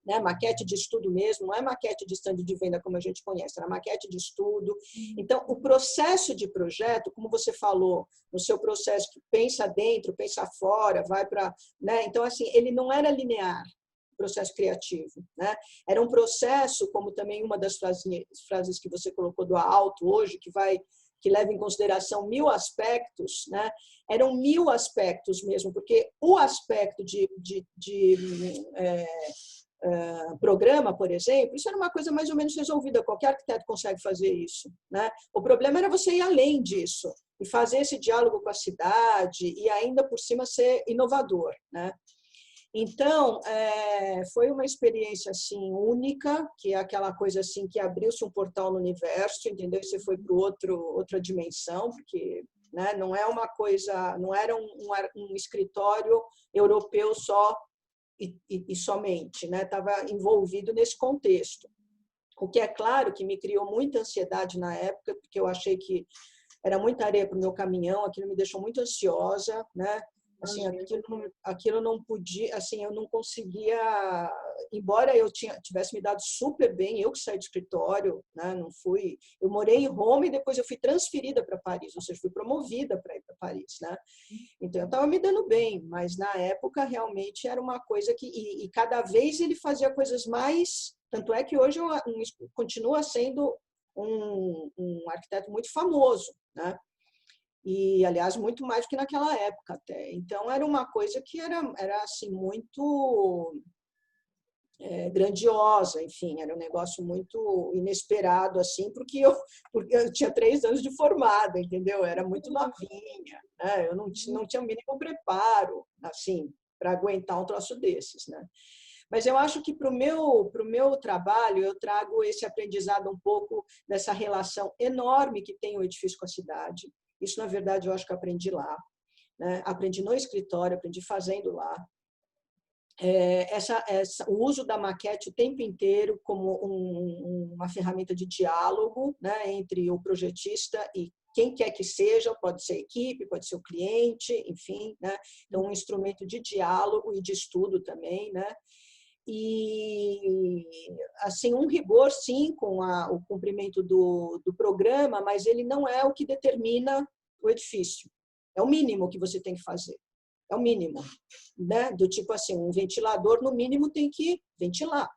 né? Maquete de estudo mesmo, não é maquete de stand de venda como a gente conhece, era maquete de estudo. Então, o processo de projeto, como você falou, no seu processo que pensa dentro, pensa fora, vai para, né? Então, assim, ele não era linear, o processo criativo, né? Era um processo, como também uma das frases que você colocou do alto hoje, que leva em consideração 1000 aspectos, né? Eram 1000 aspectos mesmo, porque o aspecto de programa, por exemplo, isso era uma coisa mais ou menos resolvida, qualquer arquiteto consegue fazer isso, né? O problema era você ir além disso e fazer esse diálogo com a cidade e ainda por cima ser inovador, né? Então, foi uma experiência assim única, que é aquela coisa assim que abriu-se um portal no universo, entendeu? E você foi para outra dimensão, porque, né, não é uma coisa, não era um escritório europeu só e somente, né? Estava envolvido nesse contexto. O que é claro que me criou muita ansiedade na época, porque eu achei que era muita areia para o meu caminhão, aquilo me deixou muito ansiosa, né? Assim, aquilo não podia, assim, eu não conseguia, embora eu tivesse me dado super bem, eu que saí do escritório, né? Não fui, eu morei em Roma e depois eu fui transferida para Paris, ou seja, fui promovida para ir para Paris, né? Então eu estava me dando bem, mas na época realmente era uma coisa que e cada vez ele fazia coisas mais, tanto é que hoje continua sendo um arquiteto muito famoso, né? E, aliás, muito mais do que naquela época até. Então, era uma coisa que era assim, muito grandiosa, enfim, era um negócio muito inesperado, assim, porque eu tinha 3 anos de formada, entendeu? Eu era muito novinha, né? Eu não tinha o mínimo preparo, assim, para aguentar um troço desses, né? Mas eu acho que para o meu trabalho, eu trago esse aprendizado um pouco dessa relação enorme que tem o edifício com a cidade. Isso, na verdade, eu acho que eu aprendi lá, né? Aprendi no escritório, aprendi fazendo lá. o uso da maquete o tempo inteiro como uma ferramenta de diálogo, né, entre o projetista e quem quer que seja, pode ser a equipe, pode ser o cliente, enfim, né? Então, um instrumento de diálogo e de estudo também, né? E, assim, um rigor, sim, com o cumprimento do programa, mas ele não é o que determina o edifício. É o mínimo que você tem que fazer. É o mínimo, né? Do tipo assim, um ventilador, no mínimo, tem que ventilar.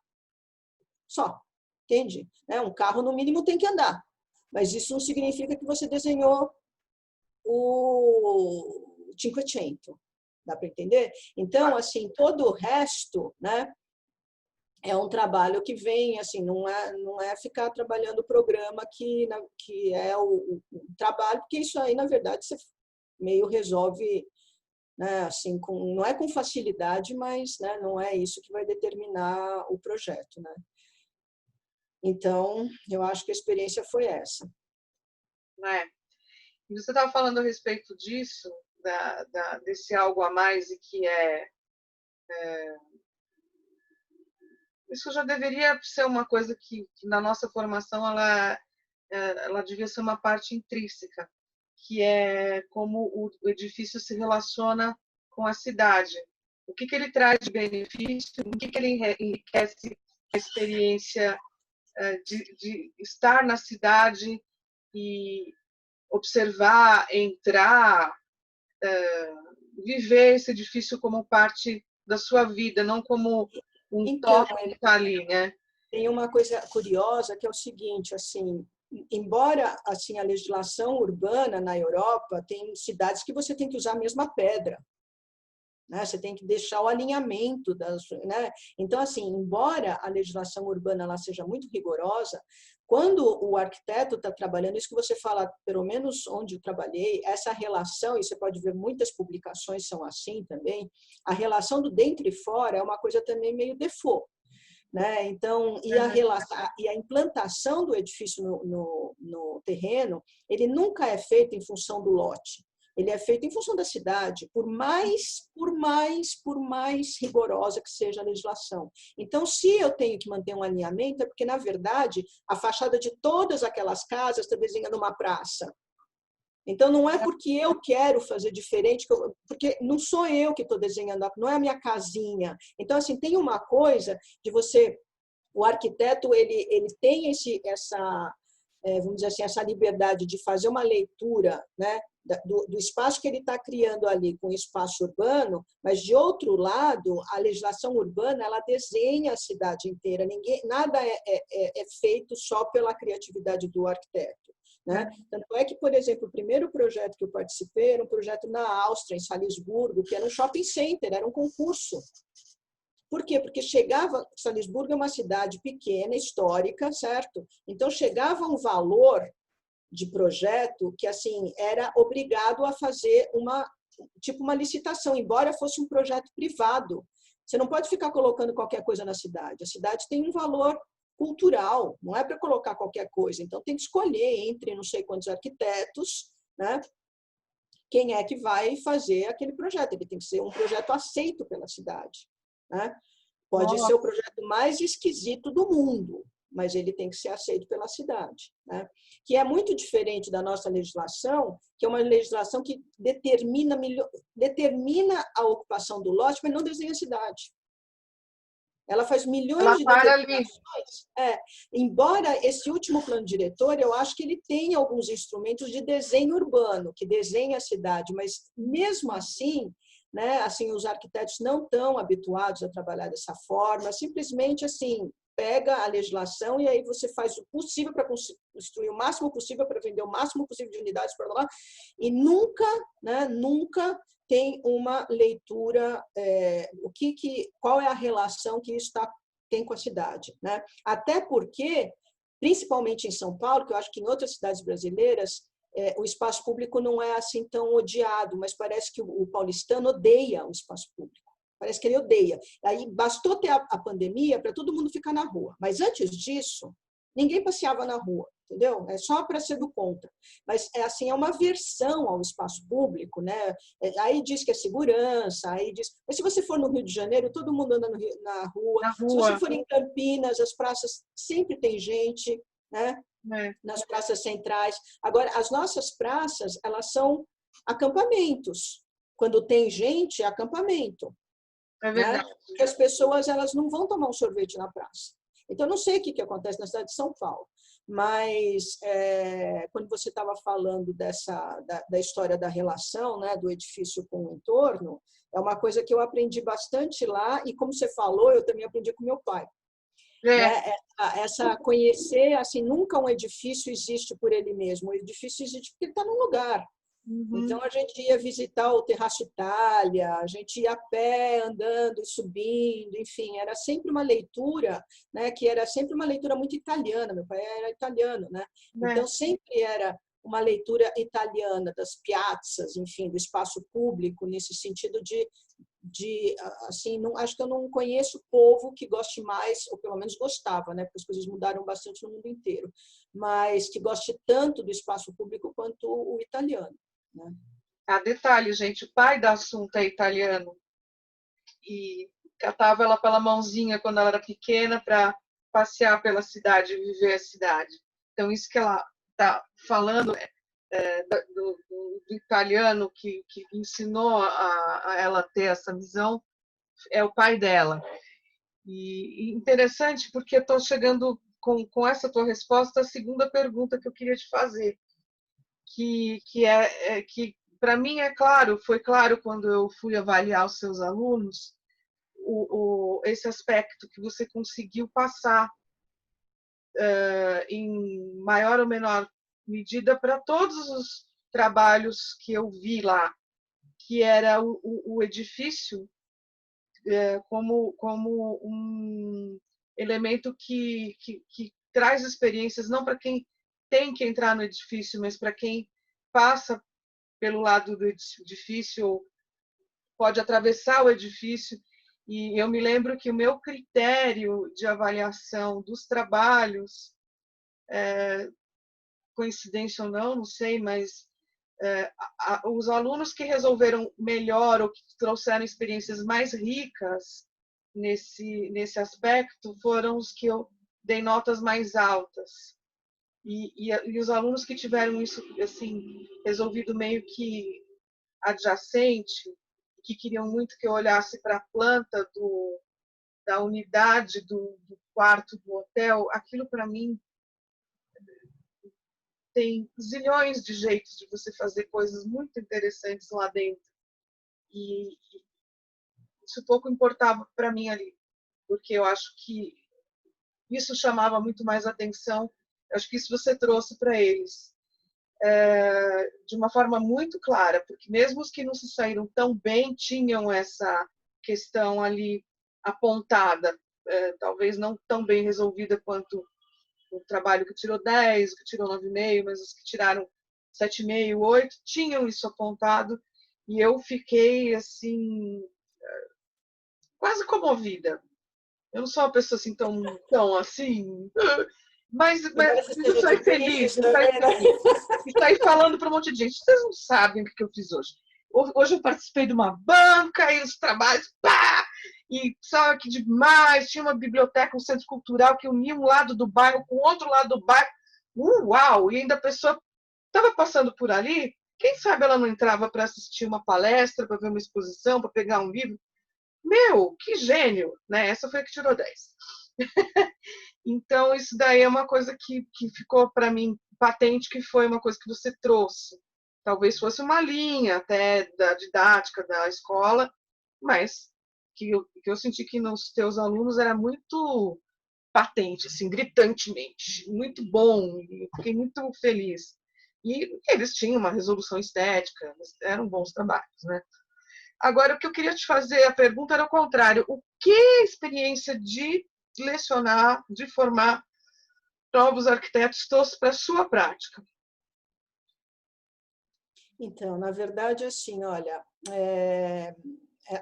Só, entende? Um carro, no mínimo, tem que andar. Mas isso não significa que você desenhou o Cinquecento. Dá para entender? Então, assim, todo o resto, né, é um trabalho que vem, assim, não é ficar trabalhando o programa que é o trabalho, porque isso aí, na verdade, você meio resolve, né, assim, não é com facilidade, mas, né, não é isso que vai determinar o projeto, né? Então, eu acho que a experiência foi essa. E você estava falando a respeito disso, desse algo a mais, e que isso já deveria ser uma coisa que na nossa formação ela devia ser uma parte intrínseca, que é como o edifício se relaciona com a cidade. O que ele traz de benefício, o que ele enriquece a experiência de estar na cidade e observar, entrar, viver esse edifício como parte da sua vida, não como um toque que está ali, né? Tem uma coisa curiosa que é o seguinte, assim, embora assim a legislação urbana na Europa tem cidades que você tem que usar a mesma pedra, né? Você tem que deixar o alinhamento né? Então, assim, embora a legislação urbana ela seja muito rigorosa, quando o arquiteto está trabalhando, isso que você fala, pelo menos onde eu trabalhei, essa relação, e você pode ver muitas publicações são assim também, a relação do dentro e fora é uma coisa também meio default. Né? Então, e a implantação do edifício no terreno, ele nunca é feito em função do lote. Ele é feito em função da cidade, por mais rigorosa que seja a legislação. Então, se eu tenho que manter um alinhamento, é porque, na verdade, a fachada de todas aquelas casas está desenhando uma praça. Então, não é porque eu quero fazer diferente, porque não sou eu que estou desenhando, não é a minha casinha. Então, assim, tem uma coisa de você... O arquiteto, ele tem vamos dizer assim, essa liberdade de fazer uma leitura, né, do espaço que ele está criando ali com o espaço urbano, mas, de outro lado, a legislação urbana, ela desenha a cidade inteira. Nada é feito só pela criatividade do arquiteto. Né? Tanto é que, por exemplo, o primeiro projeto que eu participei era um projeto na Áustria, em Salisburgo, que era um shopping center, era um concurso. Por quê? Porque Salisburgo é uma cidade pequena, histórica, certo? Então, chegava um valor de projeto que, assim, era obrigado a fazer uma licitação, embora fosse um projeto privado. Você não pode ficar colocando qualquer coisa na cidade. A cidade tem um valor cultural, não é para colocar qualquer coisa. Então, tem que escolher entre não sei quantos arquitetos, né? Quem é que vai fazer aquele projeto. Ele tem que ser um projeto aceito pela cidade. Né? Pode ser o projeto mais esquisito do mundo, mas ele tem que ser aceito pela cidade. Né? Que é muito diferente da nossa legislação, que é uma legislação que determina a ocupação do lote, mas não desenha a cidade. Ela faz milhões de determinações. Embora esse último plano diretor, eu acho que ele tem alguns instrumentos de desenho urbano, que desenha a cidade, mas mesmo assim, né, assim, os arquitetos não estão habituados a trabalhar dessa forma, simplesmente assim, pega a legislação e aí você faz o possível para construir o máximo possível, para vender o máximo possível de unidades, para lá, e nunca, né, nunca tem uma leitura, qual é a relação que isso tem com a cidade. Né? Até porque, principalmente em São Paulo, que eu acho que em outras cidades brasileiras, o espaço público não é assim tão odiado, mas parece que o paulistano odeia o espaço público. Parece que ele odeia. Aí bastou ter a pandemia para todo mundo ficar na rua. Mas antes disso, ninguém passeava na rua, entendeu? É só para ser do contra. Mas é assim, é uma aversão ao espaço público, né? Aí diz que é segurança, aí diz. Mas se você for no Rio de Janeiro, todo mundo anda na rua. Na Se você rua, for em Campinas, as praças sempre tem gente, né? né? Nas praças centrais. Agora, as nossas praças, elas são acampamentos. Quando tem gente, é acampamento, É né? verdade. Porque as pessoas elas não vão tomar um sorvete na praça. Então, eu não sei o que acontece na cidade de São Paulo, mas quando você estava falando da história da relação, né, do edifício com o entorno, é uma coisa que eu aprendi bastante lá, e como você falou, eu também aprendi com meu pai. É, Né? Essa conhecer, assim, nunca um edifício existe por ele mesmo, o edifício existe porque ele está num lugar. uhum, Então, a gente ia visitar o Terraço Itália, a gente ia a pé, andando, subindo, enfim, era sempre uma leitura, né, que era sempre uma leitura muito italiana, meu pai era italiano, né? né? Então, sempre era uma leitura italiana das piazzas, enfim, do espaço público, nesse sentido de assim, não, acho que eu não conheço povo que goste mais, ou pelo menos gostava, né, porque as coisas mudaram bastante no mundo inteiro, mas que goste tanto do espaço público quanto o italiano, né? Ah, detalhe, gente, o pai da Assunta é italiano e catava ela pela mãozinha quando ela era pequena para passear pela cidade, viver a cidade. Então, isso que ela está falando do italiano que ensinou a ela ter essa visão é o pai dela. E interessante porque estou chegando com essa tua resposta à segunda pergunta que eu queria te fazer, que para mim é claro, foi claro quando eu fui avaliar os seus alunos, esse aspecto que você conseguiu passar em maior ou menor medida para todos os trabalhos que eu vi lá, que era o edifício como um elemento que traz experiências não para quem tem que entrar no edifício, mas para quem passa pelo lado do edifício, pode atravessar o edifício. E eu me lembro que o meu critério de avaliação dos trabalhos, coincidência ou não, não sei, mas os alunos que resolveram melhor ou que trouxeram experiências mais ricas nesse aspecto foram os que eu dei notas mais altas. E os alunos que tiveram isso assim resolvido meio que adjacente, que queriam muito que eu olhasse para a planta da unidade do quarto do hotel, aquilo para mim tem zilhões de jeitos de você fazer coisas muito interessantes lá dentro. E isso pouco importava para mim ali, porque eu acho que isso chamava muito mais atenção. Eu acho que isso você trouxe para eles de uma forma muito clara, porque mesmo os que não se saíram tão bem tinham essa questão ali apontada, talvez não tão bem resolvida quanto o trabalho que tirou 10, que tirou 9,5, mas os que tiraram 7,5, 8, tinham isso apontado, e eu fiquei assim quase comovida. Eu não sou uma pessoa assim tão assim, mas Embora você eu seja saí feliz, difícil eu saí também, né? feliz. E saí falando para um monte de gente. Vocês não sabem o que eu fiz hoje. Hoje eu participei de uma banca e os trabalhos, pá! E sabe que demais, tinha uma biblioteca, um centro cultural que unia um lado do bairro com o outro lado do bairro. Uau! E ainda a pessoa estava passando por ali, quem sabe ela não entrava para assistir uma palestra, para ver uma exposição, para pegar um livro. Meu, que gênio, né? Essa foi a que tirou 10. Então, isso daí é uma coisa que ficou para mim patente, que foi uma coisa que você trouxe. Talvez fosse uma linha até da didática da escola, mas que eu senti que nos teus alunos era muito patente, assim, gritantemente, muito bom, e fiquei muito feliz. E eles tinham uma resolução estética, eram bons trabalhos, né? Agora, o que eu queria te fazer, a pergunta era o contrário. O que a experiência de lecionar, de formar novos arquitetos trouxe para a sua prática? Então, na verdade, assim, olha, é,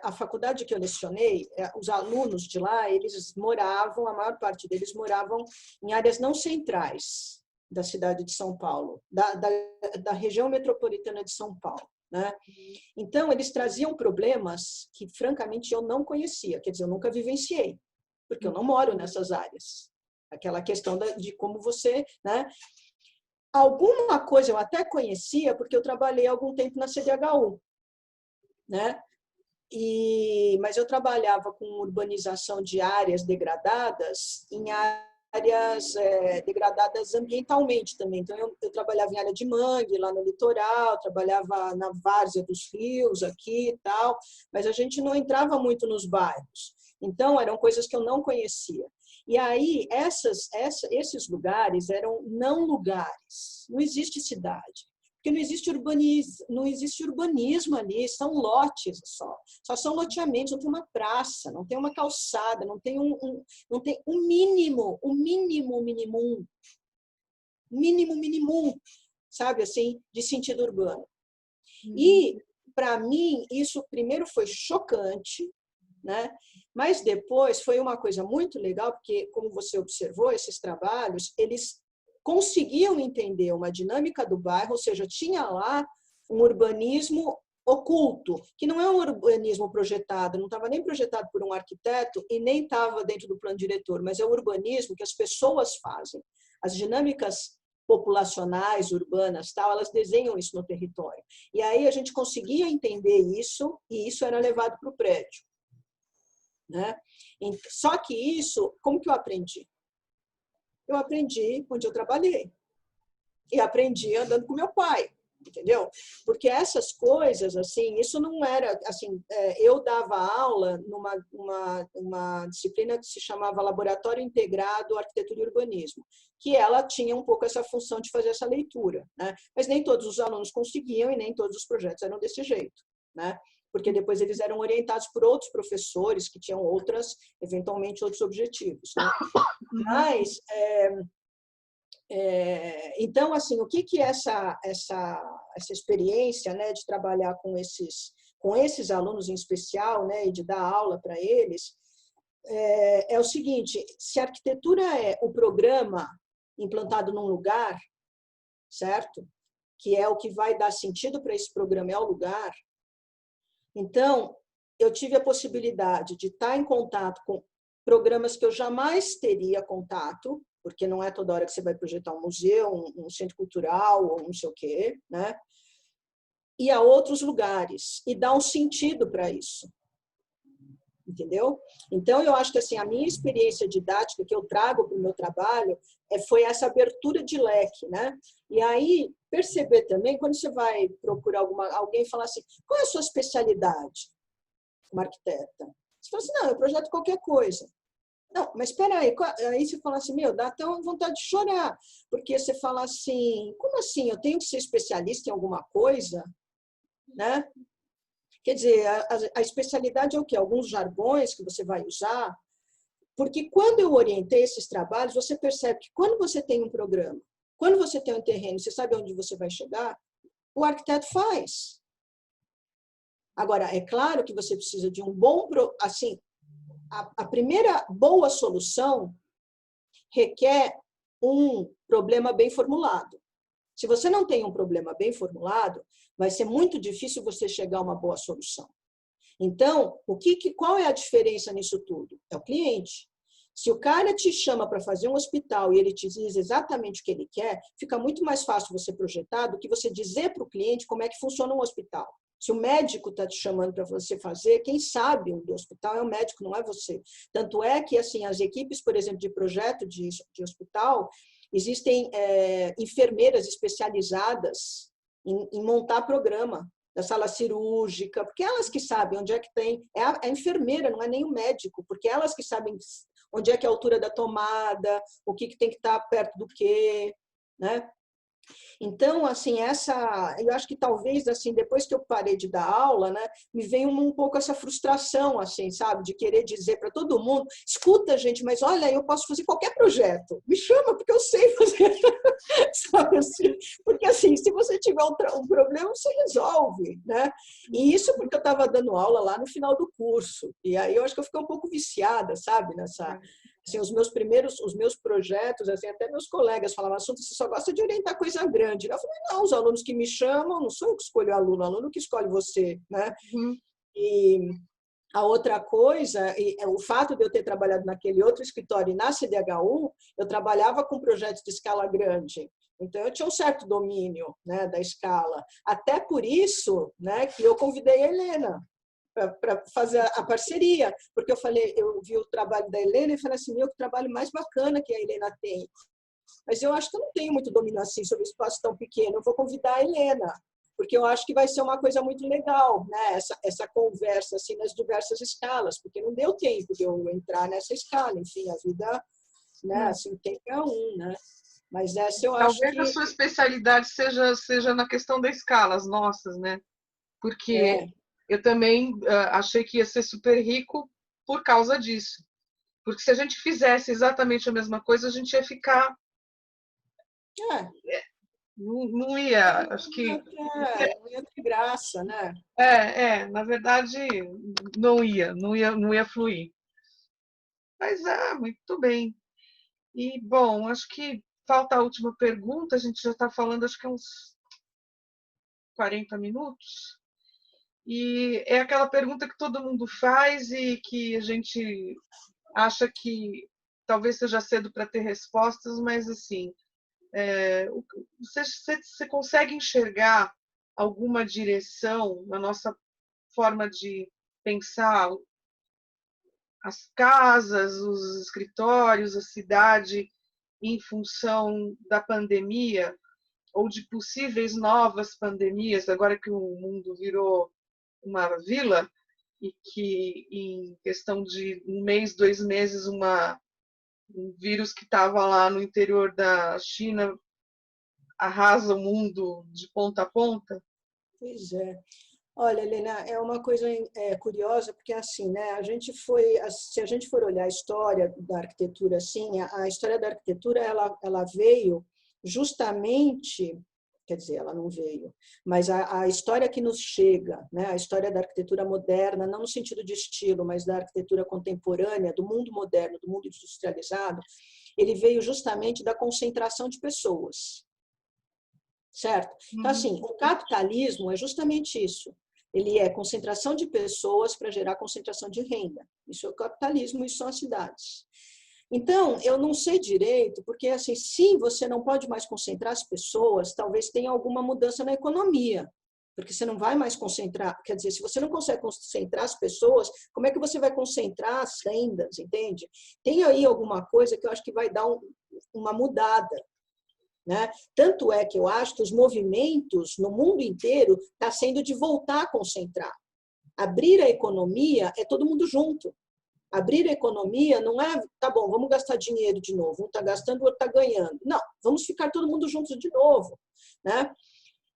a faculdade que eu lecionei, os alunos de lá, eles moravam, a maior parte deles moravam em áreas não centrais da cidade de São Paulo, da região metropolitana de São Paulo, né? Então, eles traziam problemas que, francamente, eu não conhecia, quer dizer, eu nunca vivenciei, porque eu não moro nessas áreas. Aquela questão de como você, né? Alguma coisa eu até conhecia, porque eu trabalhei algum tempo na CDHU, né? Mas eu trabalhava com urbanização de áreas degradadas em áreas degradadas ambientalmente também. Então, eu trabalhava em área de mangue, lá no litoral, trabalhava na várzea dos rios aqui e tal, mas a gente não entrava muito nos bairros. Então, eram coisas que eu não conhecia. E aí, esses lugares eram não lugares, não existe cidade. Porque não existe urbanismo ali, são lotes só são loteamentos, não tem uma praça, não tem uma calçada, não tem não tem um mínimo, sabe assim, de sentido urbano. E, para mim, isso primeiro foi chocante, né? Mas depois foi uma coisa muito legal, porque, como você observou, esses trabalhos, eles conseguiam entender uma dinâmica do bairro, ou seja, tinha lá um urbanismo oculto, que não é um urbanismo projetado, não estava nem projetado por um arquiteto e nem estava dentro do plano diretor, mas é o urbanismo que as pessoas fazem. As dinâmicas populacionais, urbanas, tal, elas desenham isso no território. E aí a gente conseguia entender isso e isso era levado para o prédio, né? Só que isso, como que eu aprendi? Eu aprendi onde eu trabalhei. E aprendi andando com meu pai, entendeu? Porque essas coisas, assim, isso não era, assim, eu dava aula numa disciplina que se chamava Laboratório Integrado Arquitetura e Urbanismo, que ela tinha um pouco essa função de fazer essa leitura, né? Mas nem todos os alunos conseguiam e nem todos os projetos eram desse jeito, né? Porque depois eles eram orientados por outros professores que tinham eventualmente outros objetivos, né? Mas, então, assim, o que essa experiência, né, de trabalhar com esses alunos em especial, né, e de dar aula para eles, é o seguinte: se a arquitetura é o programa implantado num lugar, certo? Que é o que vai dar sentido para esse programa, é o lugar. Então, eu tive a possibilidade de estar em contato com programas que eu jamais teria contato, porque não é toda hora que você vai projetar um museu, um centro cultural, ou não sei o quê, né? E a outros lugares, e dar um sentido para isso. Entendeu? Então, eu acho que assim, a minha experiência didática que eu trago para o meu trabalho foi essa abertura de leque, né? E aí, perceber também, quando você vai procurar alguém falar assim, qual é a sua especialidade como arquiteta? Você fala assim, não, eu projeto qualquer coisa. Não, mas espera aí você fala assim, meu, dá até vontade de chorar, porque você fala assim, como assim, eu tenho que ser especialista em alguma coisa, né? Quer dizer, a especialidade é o quê? Alguns jargões que você vai usar, porque quando eu orientei esses trabalhos, você percebe que quando você tem um programa, quando você tem um terreno, você sabe onde você vai chegar, o arquiteto faz. Agora, é claro que você precisa de um bom, assim, a primeira boa solução requer um problema bem formulado. Se você não tem um problema bem formulado, vai ser muito difícil você chegar a uma boa solução. Então, qual é a diferença nisso tudo? É o cliente. Se o cara te chama para fazer um hospital e ele te diz exatamente o que ele quer, fica muito mais fácil você projetar do que você dizer para o cliente como é que funciona um hospital. Se o médico está te chamando para você fazer, quem sabe do hospital é o médico, não é você. Tanto é que assim, as equipes, por exemplo, de projeto de hospital, existem enfermeiras especializadas em montar programa da sala cirúrgica, porque elas que sabem onde é que tem, é a enfermeira, não é nem o médico, porque elas que sabem onde é que é a altura da tomada, o que tem que estar perto do quê, né? Então, assim, eu acho que talvez, assim, depois que eu parei de dar aula, né, me veio um pouco essa frustração, assim, sabe, de querer dizer para todo mundo, escuta, gente, mas olha, eu posso fazer qualquer projeto, me chama, porque eu sei fazer, sabe assim? Porque porque assim, se você tiver um problema, você resolve, né? E isso porque eu estava dando aula lá no final do curso. E aí eu acho que eu fiquei um pouco viciada, sabe? Nessa, assim, os meus projetos, assim, até meus colegas falavam, assunto, você só gosta de orientar coisa grande. Eu falei, não, os alunos que me chamam, não sou eu que escolho o aluno que escolhe você, né? Uhum. E a outra coisa, o fato de eu ter trabalhado naquele outro escritório e na CDHU, eu trabalhava com projetos de escala grande. Então, eu tinha um certo domínio, né, da escala. Até por isso, né, que eu convidei a Helena para fazer a parceria, porque eu vi o trabalho da Helena e falei assim, meu, que trabalho mais bacana que a Helena tem. Mas eu acho que eu não tenho muito domínio assim sobre um espaço tão pequeno. Eu vou convidar a Helena, porque eu acho que vai ser uma coisa muito legal, né? Essa conversa assim nas diversas escalas, porque não deu tempo de eu entrar nessa escala. Enfim, a vida, né? Assim, tem que é um, né? Mas essa eu acho Talvez a que sua especialidade seja na questão da escala, as nossas, né? Porque é, eu também achei que ia ser super rico por causa disso. Porque se a gente fizesse exatamente a mesma coisa, a gente ia ficar. é, Não ia, acho que. não ia ter graça, né? Na verdade, não ia fluir. Mas muito bem. E, bom, acho que falta a última pergunta, a gente já está falando, acho que uns 40 minutos. E é aquela pergunta que todo mundo faz e que a gente acha que talvez seja cedo para ter respostas, mas assim, você consegue enxergar alguma direção na nossa forma de pensar as casas, os escritórios, a cidade em função da pandemia ou de possíveis novas pandemias, agora que o mundo virou uma vila e que em questão de um mês, 2 meses, um vírus que estava lá no interior da China arrasa o mundo de ponta a ponta? Pois é. Olha, Helena, é uma coisa curiosa, porque assim, né, se a gente for olhar a história da arquitetura, assim, a história da arquitetura, ela veio justamente, quer dizer, ela não veio, mas a história que nos chega, né, a história da arquitetura moderna, não no sentido de estilo, mas da arquitetura contemporânea, do mundo moderno, do mundo industrializado, ele veio justamente da concentração de pessoas. Certo? Então, Uhum. assim, o capitalismo é justamente isso. Ele é concentração de pessoas para gerar concentração de renda. Isso é o capitalismo, isso são as cidades. Então, eu não sei direito, porque, assim, se você não pode mais concentrar as pessoas, talvez tenha alguma mudança na economia, porque você não vai mais concentrar, quer dizer, se você não consegue concentrar as pessoas, como é que você vai concentrar as rendas, entende? Tem aí alguma coisa que eu acho que vai dar uma mudada, né? Tanto é que eu acho que os movimentos no mundo inteiro estão sendo de voltar a concentrar. Abrir a economia é todo mundo junto. Abrir a economia não é, tá bom, vamos gastar dinheiro de novo. Um está gastando, o outro está ganhando. Não, vamos ficar todo mundo juntos de novo, né?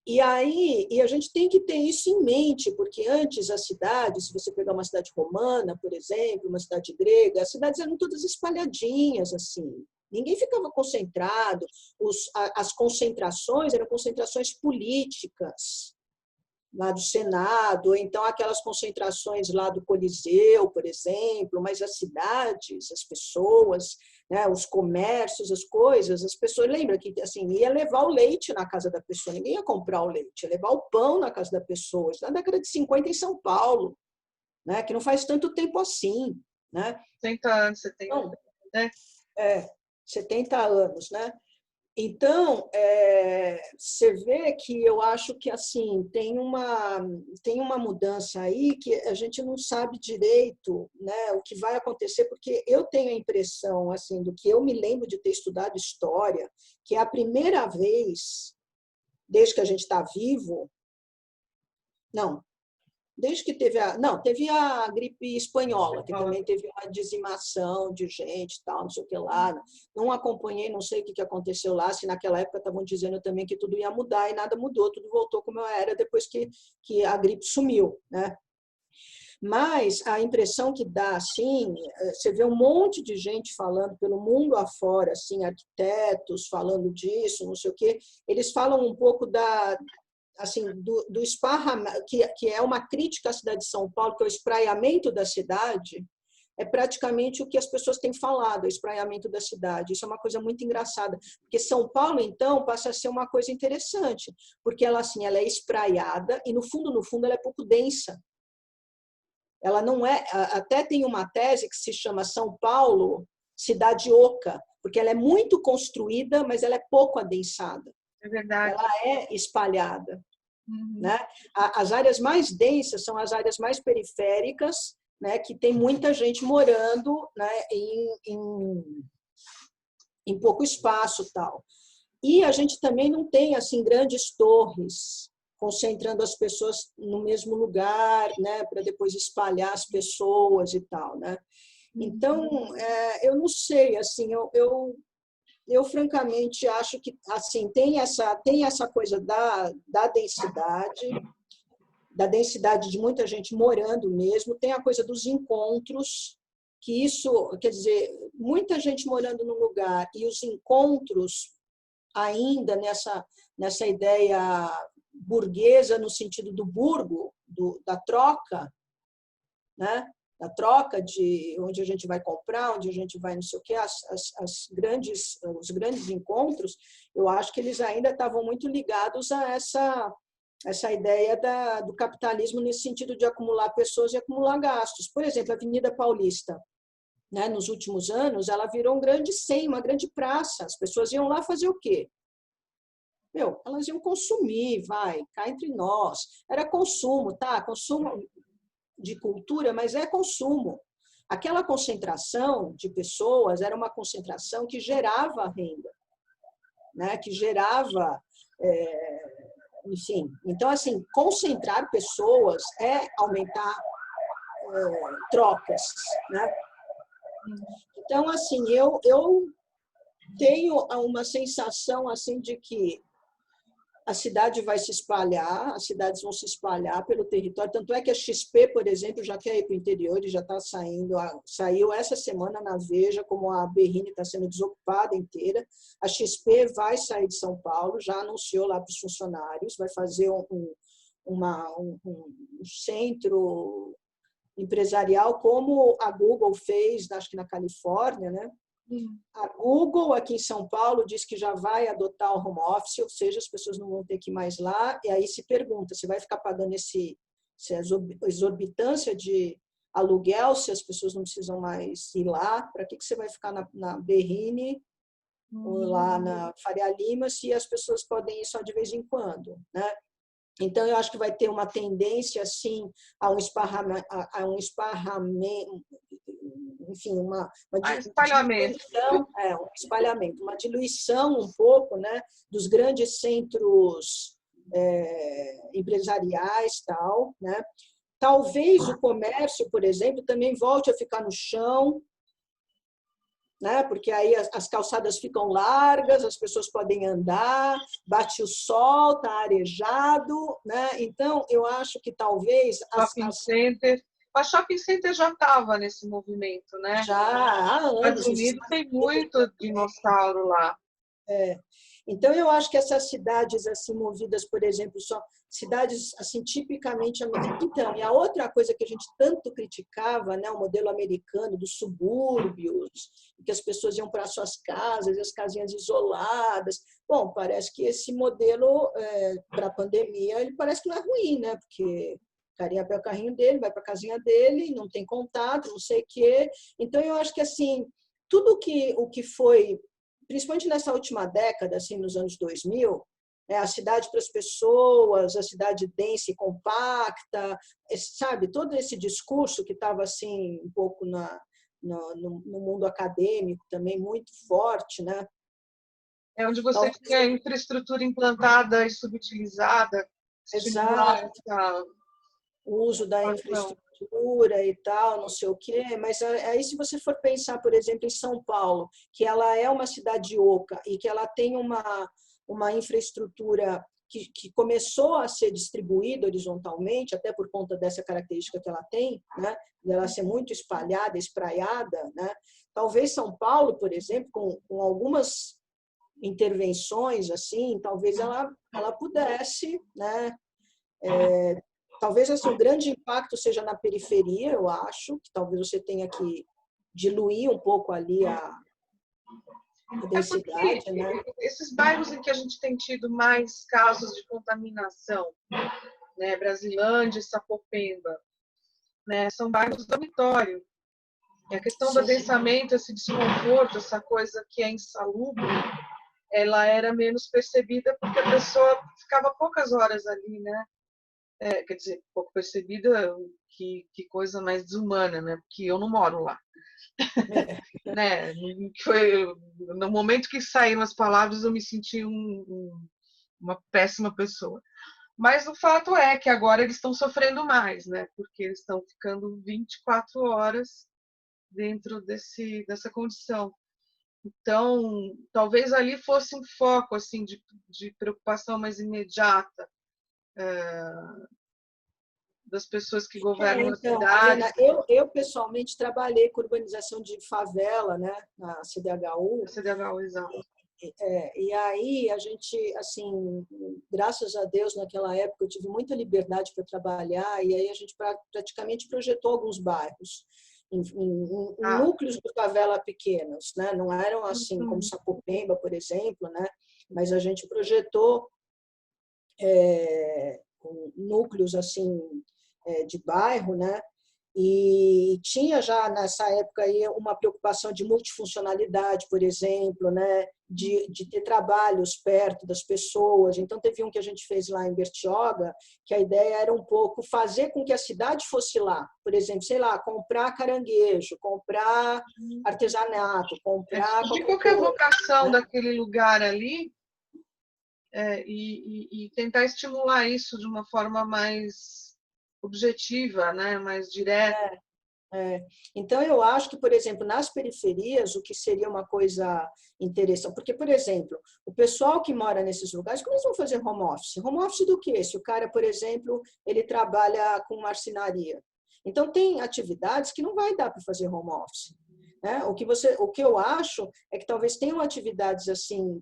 E a gente tem que ter isso em mente, porque antes as cidades, se você pegar uma cidade romana, por exemplo, uma cidade grega, as cidades eram todas espalhadinhas, assim. Ninguém ficava concentrado. As concentrações eram concentrações políticas, lá do Senado, ou então aquelas concentrações lá do Coliseu, por exemplo, mas as cidades, as pessoas, né, os comércios, as coisas, as pessoas, lembra que assim, ia levar o leite na casa da pessoa, ninguém ia comprar o leite, ia levar o pão na casa da pessoa, isso na década de 50 em São Paulo, né, que não faz tanto tempo assim, né? 60 anos, 70, Então, né? 70 anos, né? Então, você vê que eu acho que assim tem uma mudança aí que a gente não sabe direito, né, o que vai acontecer, porque eu tenho a impressão, assim, do que eu me lembro de ter estudado história, que é a primeira vez, desde que a gente está vivo, não, desde que teve a gripe espanhola, que também teve uma dizimação de gente, tal, não sei o que lá. Não acompanhei, não sei o que aconteceu lá, se naquela época estavam dizendo também que tudo ia mudar e nada mudou, tudo voltou como era depois que a gripe sumiu, né? Mas a impressão que dá, assim, você vê um monte de gente falando pelo mundo afora, assim, arquitetos falando disso, não sei o quê. Eles falam um pouco assim, do esparramento, que é uma crítica à cidade de São Paulo, que é o espraiamento da cidade, é praticamente o que as pessoas têm falado, o espraiamento da cidade. Isso é uma coisa muito engraçada, porque São Paulo, então, passa a ser uma coisa interessante, porque ela, assim, ela é espraiada e, no fundo, ela é pouco densa. Ela não é, até tem uma tese que se chama São Paulo, cidade oca, porque ela é muito construída, mas ela é pouco adensada. É verdade. Ela é espalhada. Uhum. Né? As áreas mais densas são as áreas mais periféricas, né, que tem muita gente morando, né, em pouco espaço, tal. E a gente também não tem assim grandes torres concentrando as pessoas no mesmo lugar, né, para depois espalhar as pessoas e tal, né? Então, eu não sei, assim, eu francamente acho que assim tem essa coisa da densidade de muita gente morando mesmo, tem a coisa dos encontros, que isso, quer dizer, muita gente morando num lugar e os encontros ainda nessa ideia burguesa no sentido do burgo, da troca, né? Da troca de onde a gente vai comprar, onde a gente vai não sei o quê, os grandes encontros, eu acho que eles ainda estavam muito ligados a essa ideia do capitalismo nesse sentido de acumular pessoas e acumular gastos. Por exemplo, a Avenida Paulista, né, nos últimos anos, ela virou um grande SEM, uma grande praça. As pessoas iam lá fazer o quê? Elas iam consumir, cá entre nós. Era consumo, tá? Consumo de cultura, mas é consumo. Aquela concentração de pessoas era uma concentração que gerava renda, né? Que gerava, enfim. Então, assim, concentrar pessoas é aumentar trocas, né? Então, assim, eu tenho uma sensação assim de que a cidade vai se espalhar, as cidades vão se espalhar pelo território. Tanto é que a XP, por exemplo, já quer ir para o interior e já está saiu essa semana na Veja, como a Berrini está sendo desocupada inteira. A XP vai sair de São Paulo, já anunciou lá para os funcionários, vai fazer um centro empresarial, como a Google fez, acho que na Califórnia, né? A Google, aqui em São Paulo, diz que já vai adotar o home office, ou seja, as pessoas não vão ter que ir mais lá. E aí se pergunta, você vai ficar pagando essa exorbitância de aluguel, se as pessoas não precisam mais ir lá? Para que você vai ficar na Berrini ou lá na Faria Lima, se as pessoas podem ir só de vez em quando, né? Então, eu acho que vai ter uma tendência, assim, a um esparramento, enfim, uma espalhamento. um espalhamento, uma diluição um pouco, né, dos grandes centros empresariais, tal, né? Talvez o comércio, por exemplo, também volte a ficar no chão, né? Porque aí as calçadas ficam largas, as pessoas podem andar, bate o sol, está arejado, né? Então, eu acho que talvez a shopping center já estava nesse movimento, né? Já há anos. Estados Unidos tem muito dinossauro lá. Então, eu acho que essas cidades assim movidas, por exemplo, só cidades assim tipicamente americanas. Então, e a outra coisa que a gente tanto criticava, né, o modelo americano dos subúrbios, que as pessoas iam para suas casas, as casinhas isoladas. Bom, parece que esse modelo para a pandemia, ele parece que não é ruim, né? Porque o carinha pega o carrinho dele, vai para a casinha dele, não tem contato, não sei o quê. Então, eu acho que assim, tudo o que foi, principalmente nessa última década, assim, nos anos 2000, a cidade para as pessoas, a cidade densa e compacta, sabe, todo esse discurso que estava assim um pouco no mundo acadêmico também muito forte, né? É onde você tinha infraestrutura implantada e subutilizada. Exato. O uso da infraestrutura e tal, não sei o quê, mas aí se você for pensar, por exemplo, em São Paulo, que ela é uma cidade oca e que ela tem uma infraestrutura que começou a ser distribuída horizontalmente, até por conta dessa característica que ela tem, né, dela ser muito espalhada, espraiada, né? Talvez São Paulo, por exemplo, com algumas intervenções assim, talvez ela pudesse, né? Talvez assim, o grande impacto seja na periferia, eu acho, que talvez você tenha que diluir um pouco ali a densidade, porque né? esses bairros em que a gente tem tido mais casos de contaminação, né, Brasilândia e Sapopemba, né, são bairros dormitório. E a questão do Sim. adensamento, esse desconforto, essa coisa que é insalubre, ela era menos percebida porque a pessoa ficava poucas horas ali, né? Quer dizer, pouco percebida, que coisa mais desumana, né? Porque eu não moro lá. Né? Foi, no momento que saíram as palavras, eu me senti uma péssima pessoa. Mas o fato é que agora eles estão sofrendo mais, né? Porque eles estão ficando 24 horas dentro dessa condição. Então, talvez ali fosse um foco assim de preocupação mais imediata das pessoas que governam a Então, cidade. Helena, eu pessoalmente trabalhei com urbanização de favela, né, na A CDHU, CDHU, exato. e aí a gente, assim, graças a Deus, naquela época eu tive muita liberdade para trabalhar, e aí a gente praticamente projetou alguns bairros, em Ah, núcleos de favela pequenos, né, não eram assim como Sapopemba, por exemplo, né, mas a gente projetou núcleos assim de bairro, né? E tinha já nessa época aí uma preocupação de multifuncionalidade, por exemplo, né? De ter trabalhos perto das pessoas. Então, teve um que a gente fez lá em Bertioga, que a ideia era um pouco fazer com que a cidade fosse lá. Por exemplo, sei lá, comprar caranguejo, comprar artesanato, comprar de qualquer qualquer coisa, vocação né? daquele lugar ali, e tentar estimular isso de uma forma mais objetiva, né? Mais direta. Então, eu acho que, por exemplo, nas periferias, o que seria uma coisa interessante, porque, por exemplo, o pessoal que mora nesses lugares, como eles vão fazer home office? Home office do quê? Se o cara, por exemplo, ele trabalha com marcenaria. Então, tem atividades que não vai dar para fazer home office. Né? O que eu acho é que talvez tenham atividades assim,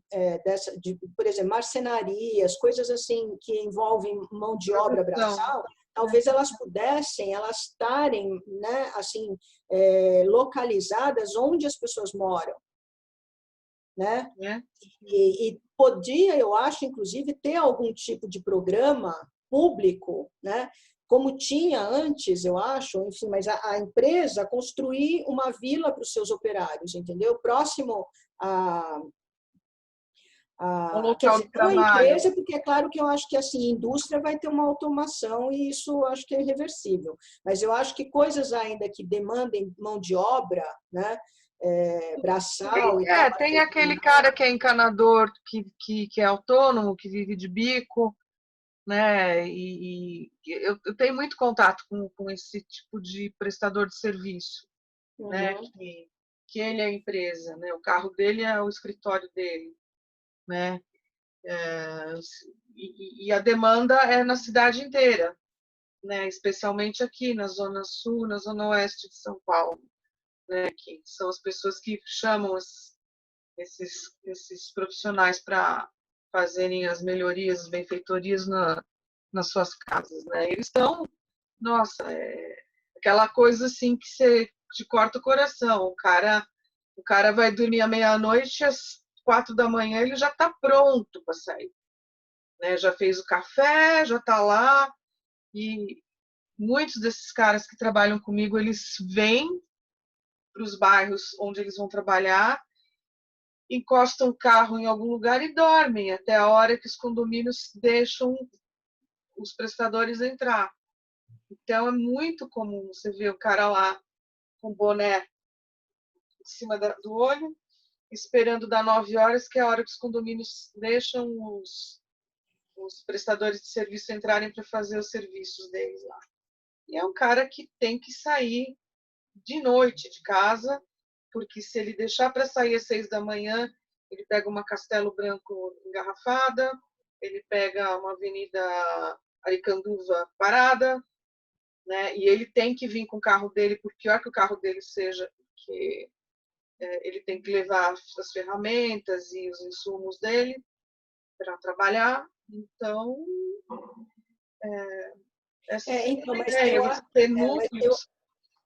por exemplo, marcenarias, coisas assim que envolvem mão de obra Produção, braçal, talvez elas estarem, né, assim, localizadas onde as pessoas moram, né? né? E podia, eu acho, inclusive, ter algum tipo de programa público, né? Como tinha antes, eu acho, enfim, mas a empresa construir uma vila para os seus operários, entendeu? Próximo a, Um quer local dizer, de não a trabalho. empresa, porque é claro que eu acho que assim, a indústria vai ter uma automação e isso eu acho que é irreversível. Mas eu acho que coisas ainda que demandem mão de obra, né, braçal e tal, Tem aquele cara que é encanador, que é autônomo, que vive de bico, né? Eu tenho muito contato com esse tipo de prestador de serviço, né? uhum. Que ele é a empresa, né? O carro dele é o escritório dele, né? E a demanda é na cidade inteira, né? Especialmente aqui na zona sul, na zona oeste de São Paulo, né? Que são as pessoas que chamam esses profissionais para fazerem as melhorias, as benfeitorias nas suas casas, né? Eles estão, nossa, aquela coisa assim que você te corta o coração. O cara vai dormir à meia-noite, às 4 da manhã ele já está pronto para sair, né? Já fez o café, já está lá. E muitos desses caras que trabalham comigo, eles vêm para os bairros onde eles vão trabalhar, encostam o carro em algum lugar e dormem até a hora que os condomínios deixam os prestadores entrar. Então é muito comum você ver o cara lá com o boné em cima do olho, esperando dar 9 horas, que é a hora que os condomínios deixam os prestadores de serviço entrarem para fazer os serviços deles lá. E é um cara que tem que sair de noite de casa, porque se ele deixar para sair às 6 da manhã, ele pega uma Castelo Branco engarrafada, ele pega uma avenida Aricanduva parada, né? E ele tem que vir com o carro dele, por pior que o carro dele seja, porque ele tem que levar as ferramentas e os insumos dele para trabalhar. Então, essa é então, a mas ideia, você ter mas eu, núcleos.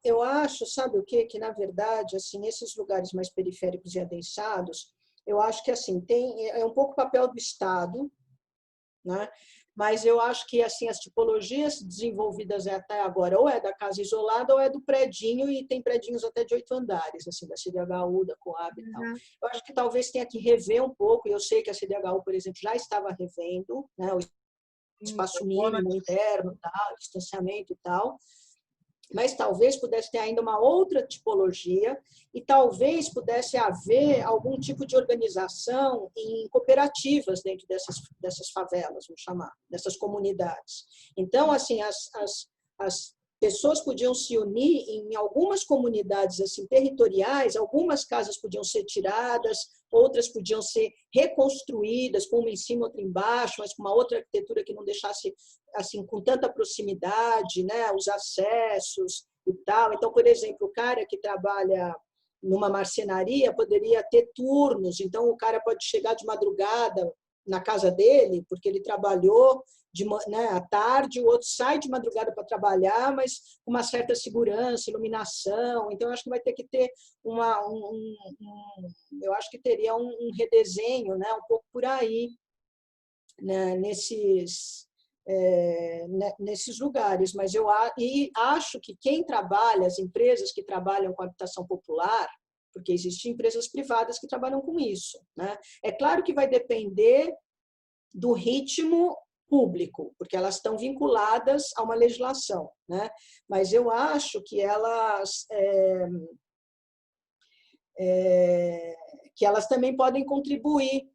eu acho, sabe o quê? Que, na verdade, assim, nesses lugares mais periféricos e adensados, eu acho que assim, é um pouco o papel do Estado, né? Mas eu acho que assim as tipologias desenvolvidas até agora ou é da casa isolada ou é do predinho, e tem predinhos até de 8 andares, assim, da CDHU, da Coab e tal. Eu acho que talvez tenha que rever um pouco, e eu sei que a CDHU, por exemplo, já estava revendo, né, o espaço mínimo interno, tal, distanciamento e tal, mas talvez pudesse ter ainda uma outra tipologia e talvez pudesse haver algum tipo de organização em cooperativas dentro dessas favelas, vamos chamar, dessas comunidades. Então, assim, as pessoas podiam se unir em algumas comunidades assim territoriais, algumas casas podiam ser tiradas, outras podiam ser reconstruídas, com uma em cima, outra embaixo, mas com uma outra arquitetura que não deixasse assim com tanta proximidade, né, os acessos e tal. Então, por exemplo, o cara que trabalha numa marcenaria poderia ter turnos, então o cara pode chegar de madrugada na casa dele, porque ele trabalhou né, à tarde, o outro sai de madrugada para trabalhar, mas com uma certa segurança, iluminação. Então, eu acho que vai ter que ter eu acho que teria um redesenho, né, um pouco por aí, né, nesses lugares. Mas acho que quem trabalha, as empresas que trabalham com habitação popular, porque existem empresas privadas que trabalham com isso, né? É claro que vai depender do ritmo público, porque elas estão vinculadas a uma legislação, né? Mas eu acho que elas também podem contribuir,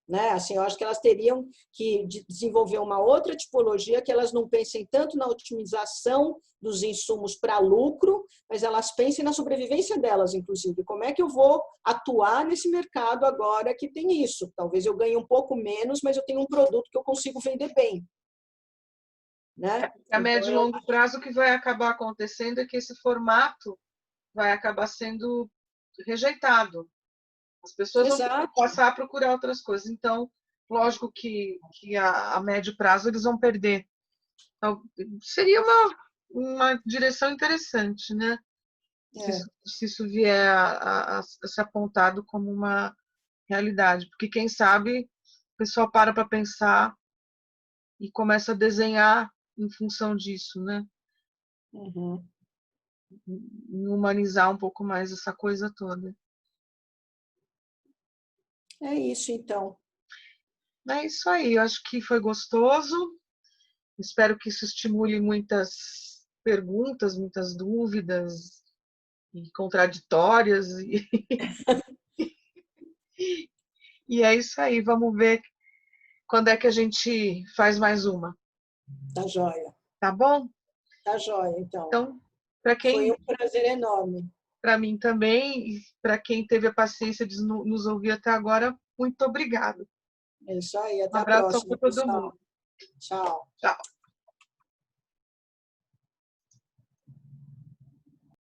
né? Assim, eu acho que elas teriam que desenvolver uma outra tipologia, que elas não pensem tanto na otimização dos insumos para lucro, mas elas pensem na sobrevivência delas, inclusive. Como é que eu vou atuar nesse mercado agora que tem isso? Talvez eu ganhe um pouco menos, mas eu tenho um produto que eu consigo vender bem, né? A médio e longo prazo, o que vai acabar acontecendo é que esse formato vai acabar sendo rejeitado. As pessoas vão passar a procurar outras coisas. Então, lógico que a médio prazo eles vão perder. Então, seria uma direção interessante, né? Se isso vier a ser apontado como uma realidade. Porque, quem sabe, o pessoal para pensar e começa a desenhar em função disso, né? Uhum. Humanizar um pouco mais essa coisa toda. É isso, então. É isso aí, eu acho que foi gostoso. Espero que isso estimule muitas perguntas, muitas dúvidas e contraditórias. E é isso aí, vamos ver quando é que a gente faz mais uma. Tá joia. Tá bom? Tá joia, então. Então, para quem... Foi um prazer enorme. Para mim também, e para quem teve a paciência de nos ouvir até agora, muito obrigada. É isso aí, até Um a abração próxima, para todo pessoal. mundo. Tchau. Tchau.